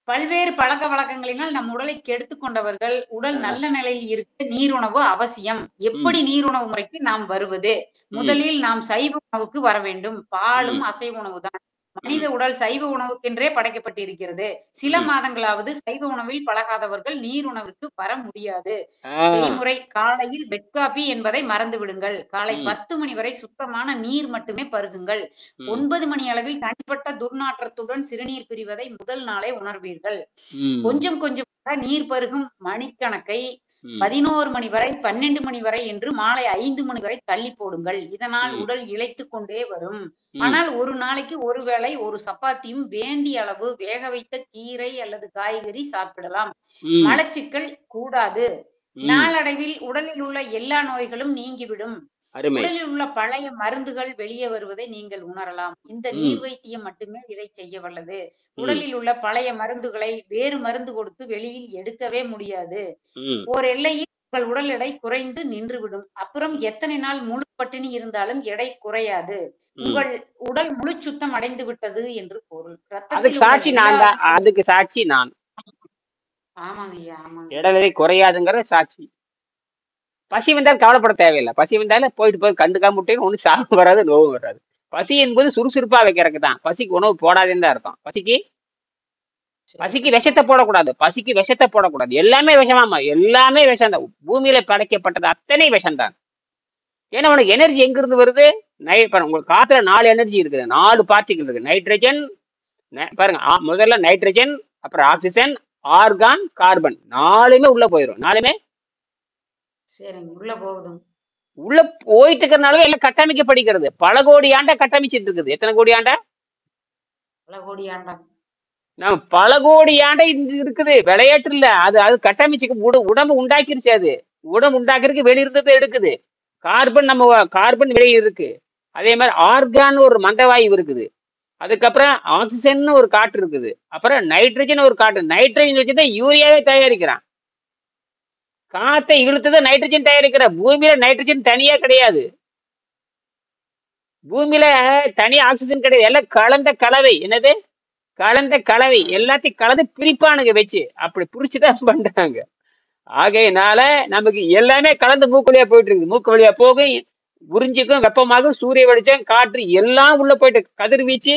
பல்வேறு பழக்க வழக்கங்களினால் நம் உடலை கெடுத்துக் கொண்டவர்கள். உடல் நல்ல நிலையில் இருக்க நீருணவு அவசியம். எப்படி நீருணவு முறைக்கு நாம் வருவது? முதலில் நாம் சைவ உணவுக்கு வர வேண்டும். பாலும் அசைவ உணவுதான். மனித உடல் சைவ உணவுக்கென்றே படைக்கப்பட்டிருக்கிறது. சில மாதங்களாவது சைவ உணவில் பழகாதவர்கள் நீர் உணவிற்கு வர முடியாது. செய்முறை: காலையில் பெட் காபி என்பதை மறந்து விடுங்கள். காலை 10 மணி வரை சுத்தமான நீர் மட்டுமே பருகுங்கள். 9 மணி அளவில் தனிப்பட்ட துர்நாற்றத்துடன் சிறுநீர் பிரிவதை முதல் நாளே உணர்வீர்கள். கொஞ்சம் கொஞ்சமாக நீர் பருகும் மணிக்கணக்கை 11 மணி வரை, 12 மணி வரை என்று மாலை 5 மணி வரை தள்ளி போடுங்கள். இதனால் உடல் இளைத்துக் கொண்டே வரும். ஆனால் ஒரு நாளைக்கு ஒரு வேளை ஒரு சப்பாத்தியும் வேண்டிய அளவு வேக வைத்த கீரை அல்லது காய்கறி சாப்பிடலாம். மலச்சிக்கல் கூடாது. நாளடைவில் உடலில் உள்ள எல்லா நோய்களும் நீங்கிவிடும். உடலில் உள்ள பழைய மருந்துகள் வெளியே வருவதை நீங்கள் உணரலாம். இந்த நீர் வைத்தியம் மட்டுமே இதை செய்ய வல்லது. உடலில் உள்ள பழைய மருந்துகளை வேறு மருந்து கொடுத்து வெளியில் எடுக்கவே முடியாது. ஓர் எல்லையில் உங்கள் உடல் எடை குறைந்து நின்றுவிடும். அப்புறம் எத்தனை நாள் முழு பட்டினி இருந்தாலும் எடை குறையாது. உங்கள் உடல் முழு சுத்தம் அடைந்து விட்டது என்று பொருள். அதுக்கு சாட்சி நான். ஆமாங்க ஐயா, ஆமாங்க. இடைவெளி குறையாதுங்கிறத சாட்சி. பசி வந்தால் கவலைப்பட தேவையில்லை. பசி வந்தாலும் போயிட்டு கண்டுக்காம விட்டேன்னு ஒண்ணு சாப்பிட வராது, நோவும் வராது. பசி என்பது சுறுசுறுப்பா வைக்கிறதுக்கு தான். பசிக்கு உணவு போடாதுன்னு தான் அர்த்தம். பசிக்கு விஷத்தை போடக்கூடாது. பசிக்கு விஷத்தை போடக்கூடாது. எல்லாமே விஷமாமா, எல்லாமே விஷம் தான். பூமியில படைக்கப்பட்டது அத்தனை விஷம் தான். ஏன்னா உனக்கு எனர்ஜி எங்க இருந்து வருது? உங்களுக்கு காத்துல 4 எனர்ஜி இருக்குது, 4 பார்ட்டிகள் இருக்கு. நைட்ரஜன் பாருங்க, முதல்ல நைட்ரஜன், அப்புறம் ஆக்சிஜன், ஆர்கான், கார்பன், 4மே உள்ள போயிடும். 4மே உள்ள போயிட்டு இருக்கிறதுனால எல்லாம் கட்டமைக்கப்படுகிறது. பல கோடி ஆண்டா கட்டமைச்சிட்டு இருக்குது. எத்தனை கோடி ஆண்டா? நம்ம பல கோடி ஆண்டா இருக்குது. விளையாட்டு இல்ல அது. அது கட்டமைச்சு உடம்பு உண்டாக்கிருச்சு. அது உடம்பு உண்டாக்குறதுக்கு வெளியிருந்ததை எடுக்குது. கார்பன் வெளியே இருக்கு. அதே மாதிரி ஆர்கான் ஒரு மந்தவாயு இருக்குது. அதுக்கப்புறம் ஆக்சிஜன் ஒரு காற்று இருக்குது. அப்புறம் நைட்ரஜன் ஒரு காற்று. நைட்ரஜன் வச்சுதான் யூரியாவே தயாரிக்கிறான். காத்தை இழுத்தது நைட்ரஜன் தயாரிக்கிற. பூமியில நைட்ரஜன் தனியா கிடையாது. பூமியில தனி ஆக்சிஜன் கிடையாது. எல்லாம் கலந்த கலவை. என்னது? கலந்த கலவை. எல்லாத்தையும் கலந்து பிரிப்பானுங்க வச்சு. அப்படி பிரிச்சுதான் பண்றாங்க. ஆகையினால நமக்கு எல்லாமே கலந்து மூக்கு வழியா போயிட்டு இருக்குது. மூக்கு வழியா போகும், உறிஞ்சிக்கும், வெப்பமாகும், சூரிய வெளிச்சம், காற்று எல்லாம் உள்ள போயிட்டு கதிர்வீச்சு.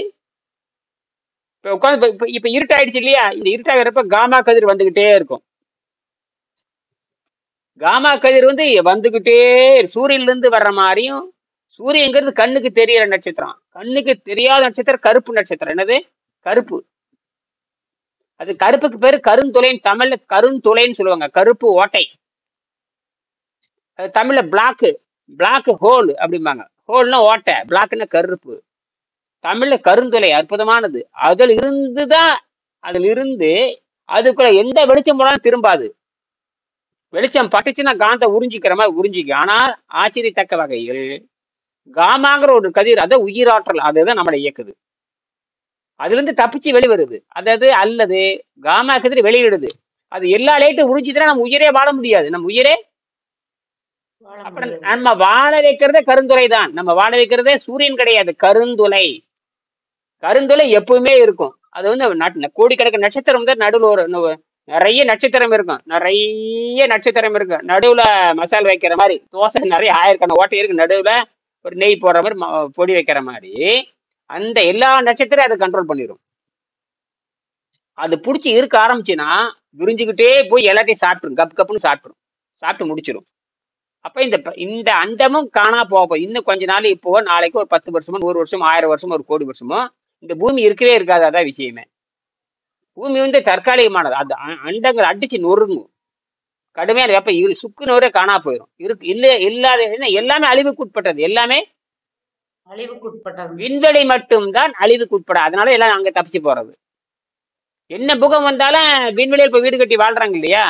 இப்ப உட்காந்து இப்ப இருட்டாயிடுச்சு இல்லையா? இந்த இருட்டாகிறப்ப காமா கதிர் வந்துகிட்டே இருக்கும். காமா கதிர் வந்துகிட்டே சூரியன்ல இருந்து வர்ற மாதிரியும். சூரியங்கிறது கண்ணுக்கு தெரியற நட்சத்திரம். கண்ணுக்கு தெரியாத நட்சத்திரம் கருப்பு நட்சத்திரம். என்னது? கருப்பு. அது கருப்புக்கு பேரு கருந்துளைன்னு, தமிழ்ல கருந்துளைன்னு சொல்லுவாங்க. கருப்பு ஓட்டை. அது தமிழ்ல பிளாக் ஹோல் அப்படிம்பாங்க. ஹோல்னா ஓட்டை, பிளாக்னா கருப்பு. தமிழ்ல கருந்துளை. அற்புதமானது. அதுல இருந்து அதுக்குள்ள எந்த வெளிச்சம் போனாலும் திரும்பாது. வெளிச்சம் பட்டுச்சுன்னா காந்த உறிஞ்சிக்கிற மாதிரி உறிஞ்சிக்கும். ஆனால் ஆச்சரியத்தக்க வகையில் காமாங்கிற ஒரு கதிர், அதான் உயிராற்றல், அதுதான் நம்மளை இயக்குது. அதுல இருந்து தப்பிச்சு வெளிவருது. அல்லது காமா கதிர் வெளியிடுது. அது எல்லா லைட்டும் உறிஞ்சிதுன்னா நம்ம உயிரே வாழ முடியாது. நம்ம உயிரே வாழ அப்புறம் முடியாது. நம்ம வாழ வைக்கிறதே கருந்துளை தான். நம்ம வாழ வைக்கிறதே சூரியன் கிடையாது, கருந்துளை. கருந்துளை எப்பவுமே இருக்கும். அது வந்து கோடிக்கணக்கு நட்சத்திரம் வந்து நடுவுல நிறைய நட்சத்திரம் இருக்கும், நிறைய நட்சத்திரம் இருக்கும். நடுவுல மசால் வைக்கிற மாதிரி தோசை நிறைய ஆயிரக்கணக்கான ஓட்டை இருக்கு, நடுவுல ஒரு நெய் போடுற மாதிரி பொடி வைக்கிற மாதிரி அந்த எல்லா நட்சத்திரம் அதை கண்ட்ரோல் பண்ணிடும். அது பிடிச்சி இருக்க ஆரம்பிச்சுன்னா விரிஞ்சுக்கிட்டே போய் எல்லாத்தையும் சாப்பிட்டுரும், கப் கப்புன்னு சாப்பிட்டு முடிச்சிடும். அப்ப இந்த அண்டமும் காணா போகும். இன்னும் கொஞ்ச நாள் இப்போ நாளைக்கு ஒரு 10 வருஷமோ 100 வருஷமோ 1000 வருஷமோ 1 கோடி வருஷமோ இந்த பூமி இருக்கவே இருக்காது. அதான் விஷயமே. பூமி வந்து தற்காலிகமானது. அது அண்டங்கள் அடிச்சு நொறுங்கும், கடுமையான வெப்ப சுக்குனவரே காணா போயிடும். இல்லாத எல்லாமே அழிவுக்கு உட்பட்டது. எல்லாமே அழிவுக்கு உட்பட்டது. விண்வெளி மட்டும்தான் அழிவுக்கு உட்பட. அதனால எல்லாம் அங்க தப்பிச்சு போறது. என்ன புகம் வந்தாலும் விண்வெளியில் போய் வீடு கட்டி வாழ்றாங்க இல்லையா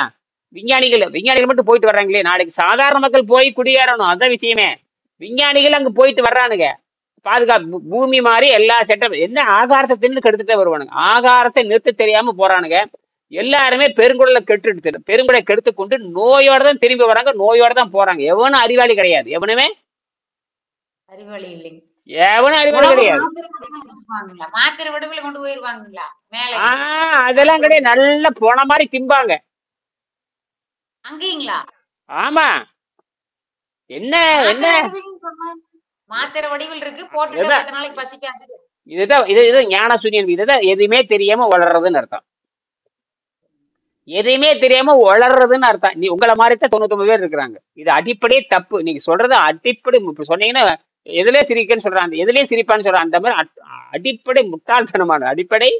விஞ்ஞானிகள் மட்டும் போயிட்டு வர்றாங்க இல்லையா. நாளைக்கு சாதாரண மக்கள் போய் குடியேறணும், அதான் விஷயமே. விஞ்ஞானிகள் அங்க போயிட்டு வர்றானுங்க, பாதுகாப்பு பூமி மாதிரி எல்லா செட்டப். என்ன ஆகாரத்தை தின்னு கெடுத்துட்டே வருவானுங்க, ஆகாரத்தை நிறுத்த தெரியாம போறானுங்க. எல்லாருமே பெருங்குடல பெருங்குடலை கெடுத்து கொண்டு நோயோட தான் திரும்பி வராங்க, நோயோட தான் போறாங்க. எவனும் அறிவாளி கிடையாது, எவனுமே அறிவாளி இல்லைங்க, எவனும் அறிவாளி கிடையாது. மாத்திரை வடிவில் கொண்டு போயிருவாங்களா மேல? அதெல்லாம் கிடையாது, நல்ல போன மாதிரி திம்பாங்க அங்கீங்களா. ஆமா, என்ன என்ன மாத்திரை வடிவில் இருக்கு, போட்டு நாளைக்கு பசிக்காது. இதுதான் ஞான சூரியன். இதுதான் எதுவுமே தெரியாம வளர்றதுன்னு அர்த்தம். எதையுமே தெரியாம வளர்றதுன்னு அர்த்தம். நீ உங்களை மாதிரித்தான் 99 பேர் இருக்கிறாங்க. இது அடிப்படையே தப்பு. நீங்க சொல்றது அடிப்படை. சொன்னீங்கன்னா எதுலயே சிரிக்கன்னு சொல்றாங்க, எதுலயே சிரிப்பான்னு சொல்றாங்க. அந்த மாதிரி அடிப்படை முட்டாள்தனமான அடிப்படை.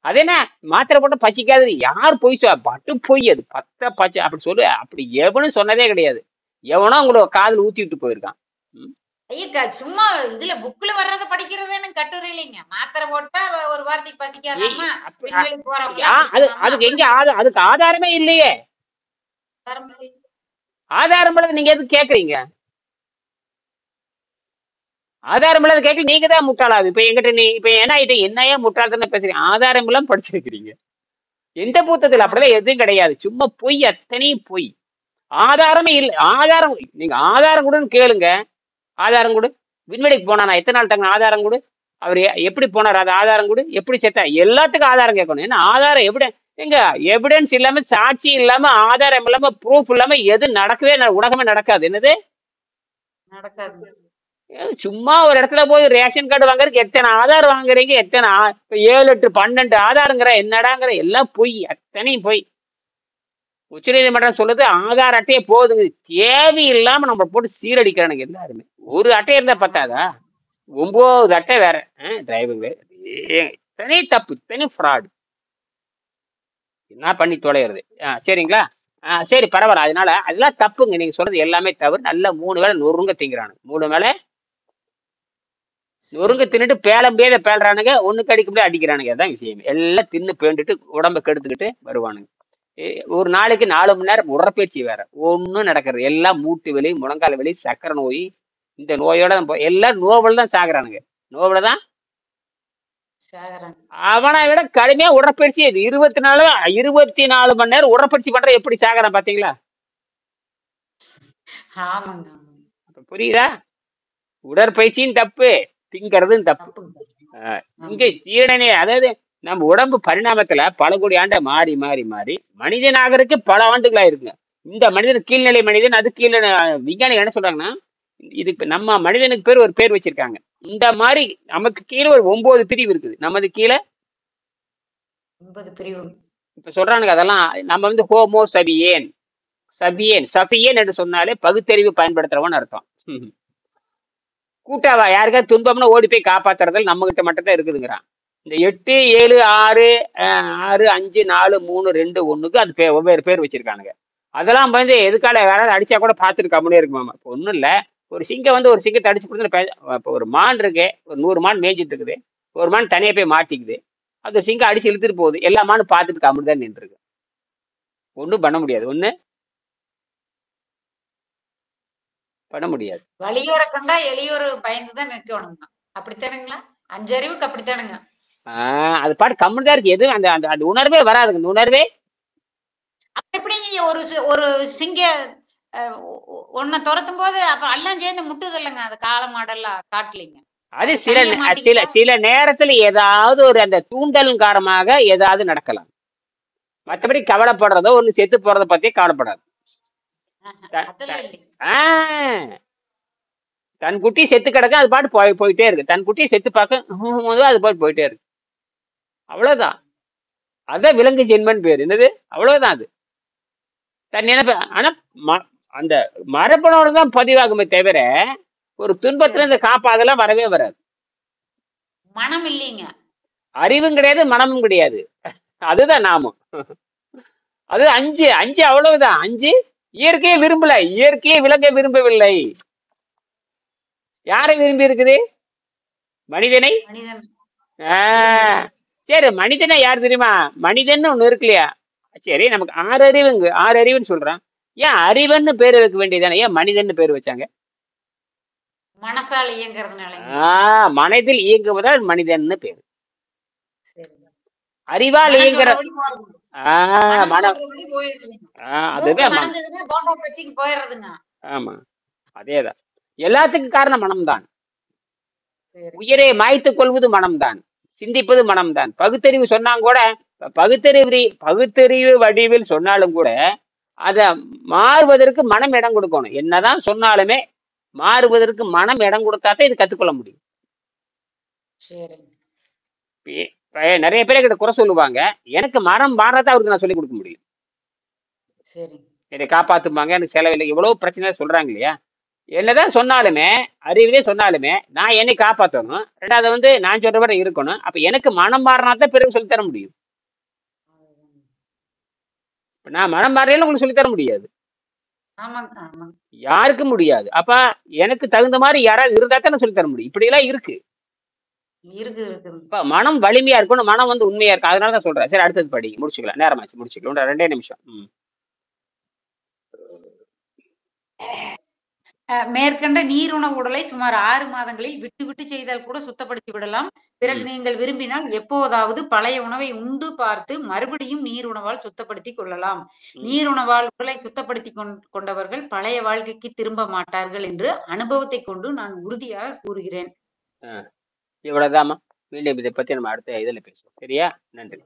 அது என்ன மாத்திரை போட்டு பசிக்காது, யார் பொய் பட்டு பொய், அது பச்சை அப்படி சொல்லு. அப்படி எவனும் சொன்னதே கிடையாது. எவனோ உங்களோட காதல் ஊத்தி விட்டு போயிருக்கான். ஐயா சும்மா இதுல புக்ல வர்றத படிக்கிறதுன்னு கட்டுரை இல்லைங்க. மாத்திரை போட்டா ஒரு வாரத்துக்கு பசிக்காதாமா, அதுக்கு எங்க அதுக்கு ஆதாரமே இல்லையே. ஆதாரம் இல்லாத நீங்க எதுக்கு கேக்குறீங்க? ஆதாரம் இல்லாத கேட்க நீங்க தான் முட்டாளாது. இப்ப எங்கிட்ட நீ இப்ப என்ன ஆயிட்டு என்னையா முட்டாள்தானே பேசுறீங்க? ஆதாரம் எல்லாம் படிச்சிருக்கிறீங்க. எந்த புத்தகத்துல அப்படிலாம் எதுவும் கிடையாது, சும்மா பொய், அத்தனையும் பொய். ஆதாரமே இல்லை. ஆதாரம் நீங்க ஆதாரம் கூடன்னு கேளுங்க. ஆதாரம் கொடு. விண்வெளிக்கு போனா எத்தனை நாள் தங்க ஆதாரம் கொடு. அவர் எப்படி போனார், அது ஆதாரம் கொடு. எப்படி செத்தா, எல்லாத்துக்கும் ஆதாரம் கேட்கணும். ஏன்னா ஆதாரம் எவிடன்ஸ் இல்லாம, சாட்சி இல்லாம, ஆதாரம் இல்லாம, ப்ரூஃப் இல்லாம எது நடக்கவே உலகமே நடக்காது. என்னது நடக்காது. சும்மா ஒரு இடத்துல போய் ரேஷன் கார்டு வாங்குறதுக்கு எத்தனை ஆதாரம் வாங்குறீங்க, எத்தனை 7, 8, 12 ஆதாரங்கிற என்னடாங்கிற எல்லாம் பொய், அத்தனையும் பொய். உச்ச நீதிமன்றம் சொல்லுது ஆதார் அட்டையே போதுங்க, தேவையில்லாம நம்ம போட்டு சீரடிக்கிறானுங்க எல்லாருமே. ஒரு அட்டை இருந்தா பத்தாதா, 9 அட்டை வேற, டிரைவிங் வேற, தனி தப்பு, தனி ஃப்ராடு. என்ன பண்ணி தொலைகிறது? சரிங்களா? சரி பரவாயில்ல. அதனால அதெல்லாம் தப்புங்க, நீங்க சொல்றது எல்லாமே தவறு. நல்ல 3 வேளை நொறுங்க திங்கிறானு, 3 வேளை நொறுங்க தின்னுட்டு பேளம்பேத பேளுறானுங்க, ஒண்ணுக்கு அடிக்க முடியாது அடிக்கிறானுங்க. அதான் விஷயம். எல்லாம் தின்னு பேண்டுட்டு உடம்ப கெடுத்துக்கிட்டு வருவானுங்க. ஒரு நாளைக்கு 4 மணி நேரம் உடற்பயிற்சி வேற, ஒன்னும் நடக்கிறது. எல்லாம் மூட்டு வலி, முழங்கால வலி, சக்கரை நோய், இந்த நோயோட எல்லாம் நோவில் தான் சாகுறானுங்க. நோவில் தான் அவனை விட கடுமையா உடற்பயிற்சி. 24 மணி நேரம் உடற்பயிற்சி பண்ற எப்படி சாகுறான் பாத்தீங்களா? புரியுதா? உடற்பயிற்சியும் தப்பு, திங்கிறதும் தப்பு. இங்க சீடனே, அதாவது நம்ம உடம்பு பரிணாமத்துல பல கோடி ஆண்டை மாறி மாறி மாறி மனிதனாகிறதுக்கு பல ஆண்டுகளா இருக்குங்க. இந்த மனிதன் கீழ்நிலை மனிதன், அது கீழே. விஞ்ஞானிகள் என்ன சொல்றாங்கன்னா, இதுக்கு நம்ம மனிதனுக்கு பேர் ஒரு பேர் வச்சிருக்காங்க. இந்த மாதிரி நமக்கு கீழே ஒரு 9 பிரிவு இருக்குது. நமது கீழே 9 பிரிவு. இப்ப சொல்றானுங்க. அதெல்லாம் நம்ம வந்து ஹோமோ சபியேன் என்று சொன்னாலே பகுத்தறிவு பயன்படுத்துறவன்னு அர்த்தம். கூட்டாவா யாருக்காவது துன்பம்னா ஓடி போய் காப்பாத்துறதுல நம்ம கிட்ட மட்டும் தான் இருக்குதுங்கிறான். இந்த 8, 7, 6, 6, 5, 4, 3, 2, 1க்கு அது வெவ்வேறு பேர் வச்சிருக்கானுங்க. அதெல்லாம் வந்து எதுக்கால யாராவது அடிச்சா கூட பார்த்துட்டு கம்முனே இருக்குமாமா. இப்போ ஒன்றும் இல்லை, ஒரு சிங்கம் வந்து ஒரு சிங்கத்தை அடிச்சு கொடுத்து, இப்போ ஒரு மான் இருக்கு, ஒரு 100 மான் மேய்ஞ்சிட்டு இருக்குது, ஒரு மான் தனியாக போய் மாட்டிக்குது, அது சிங்கம் அடிச்சு இழுத்துட்டு போகுது, எல்லா மானும் பார்த்துட்டு கம்முன்னு நின்றுருக்கு. ஒன்றும் பண்ண முடியாது, ஒன்று பண்ண முடியாது. வலியோரை கண்டா எளியோரு பயந்துதான் நிற்கணுங்க, அப்படித்தானுங்களா? 5 அறிவுக்கு அப்படித்தானுங்க. அது பாட்டு கம்முன்னு தான் இருக்கு. எதுவும் அந்த உணர்வே வராதுங்க. இந்த உணர்வே எப்படி ஒரு சிங்க உன்னை துரத்தும் போது அப்ப எல்லாம் சேர்ந்து முட்டுது இல்லைங்க, அது காளை மாடெல்லாம் காட்டலிங்க. அது அது சில தனியா சில மாட்டிக்கிட்டா சில நேரத்துல ஏதாவது ஒரு அந்த தூண்டல் காரணமாக ஏதாவது நடக்கலாம். மற்றபடி கவலைப்படுறதோ ஒண்ணு செத்து போறத பத்தி கவலைப்படாது. த- அதெல்லாம் த- இல்லைங்க. ஆ, தன் குட்டி செத்து கிடக்க அது பாட்டு போயிட்டே இருக்கு. தன் குட்டி செத்து பார்க்க அது பாட்டு போயிட்டே இருக்கு. அவ்வளவுதான். அதான் விலங்கு ஜென்மன் பேரு. என்னது? அவ்வளவுதான். அது தன் நினைப்பு. ஆனா அந்த மரபணோட தான் பதிவாகுமே தவிர ஒரு துன்பத்துல இந்த காப்பாதெல்லாம் வரவே வராது. மனம் இல்லைங்க. அறிவும் கிடையாது, மனமும் கிடையாது. அதுதான் நாமம். அது அஞ்சு அஞ்சு அவ்வளவுதான். அஞ்சு இயற்கையை விரும்பல, இயற்கையை விலங்க விரும்பவில்லை. யாரை விரும்பி இருக்குது? மனிதனை. மனிதன் ஆஹ் சரி, மனிதனை யார் தெரியுமா? மனிதன் ஒண்ணு இருக்கு இல்லையா? சரி, நமக்கு 6 அறிவுங்க, 6 அறிவுன்னு சொல்றான். ஏன் அறிவன்னு பேரு வைக்க வேண்டியதானே? ஏன் மனிதன் பேர் வச்சாங்க? மனசால் இயங்குறதுனால. மனதில் இயங்குவதால் மனிதன்னு பேரு. அறிவால் இயங்குற மனம். அதுதான் ஆமா, அதேதான். எல்லாத்துக்கும் காரணம் மனம்தான். உயிரை மாய்த்துக் கொள்வது மனம்தான், சிந்திப்பது மனம்தான். பகுத்தறிவு சொன்னாங்க கூட, பகுத்தறிவு வடிவில் சொன்னாலும் கூட அத மாறுவதற்கு மனம் இடம் கொடுக்கணும். என்னதான் சொன்னாலுமே மாறுவதற்கு மனம் இடம் கொடுத்தாதான் இது கத்துக்கொள்ள முடியும். நிறைய பேரை கிட்ட குறை சொல்லுவாங்க. எனக்கு மனம் மாறதான் அவருக்கு நான் சொல்லி கொடுக்க முடியும். என்னை காப்பாத்துப்பாங்க, எனக்கு செலவில்லை, எவ்வளவு பிரச்சனை சொல்றாங்க இல்லையா? என்னதான் சொன்னாலுமே, அறிவுதே சொன்னாலுமே நான் என்னை காப்பாற்றணும். ரெண்டாவது நான் சொல்ற மாதிரி இருக்கணும். அப்ப எனக்கு மனம் மாறினாதான் பிறகு சொல்லித்தர முடியும். நான் மனம் மாறையில உங்களுக்கு சொல்லித்தர முடியாது, யாருக்கும் முடியாது. அப்ப எனக்கு தகுந்த மாதிரி யாராவது இருந்தா தான் சொல்லித்தர முடியும். இப்படி எல்லாம் இருக்கு. இப்ப மனம் வலிமையா இருக்கணும், மனம் உண்மையா இருக்கு. அதனாலதான் சொல்றேன். சரி, அடுத்தது படி, முடிச்சுக்கலாம். நேரமாச்சு, முடிச்சுக்கலாம். 2 நிமிஷம். மேற்கண்ட நீருணவு உடலை சுமார் 6 மாதங்களில் விட்டு விட்டு செய்தால் கூட சுத்தப்படுத்தி விடலாம். பிறகு நீங்கள் விரும்பினால் எப்போதாவது பழைய உணவை உண்டு பார்த்து மறுபடியும் நீருணவால் சுத்தப்படுத்தி கொள்ளலாம். நீருணவால் உடலை சுத்தப்படுத்தி கொண்டவர்கள் பழைய வாழ்க்கைக்கு திரும்ப மாட்டார்கள் என்று அனுபவத்தை கொண்டு நான் உறுதியாக கூறுகிறேன். இவ்வளவுதாமா. மீண்டும் இதை பத்தி நம்ம அடுத்த இதுல பேசுவோம். சரியா? நன்றி.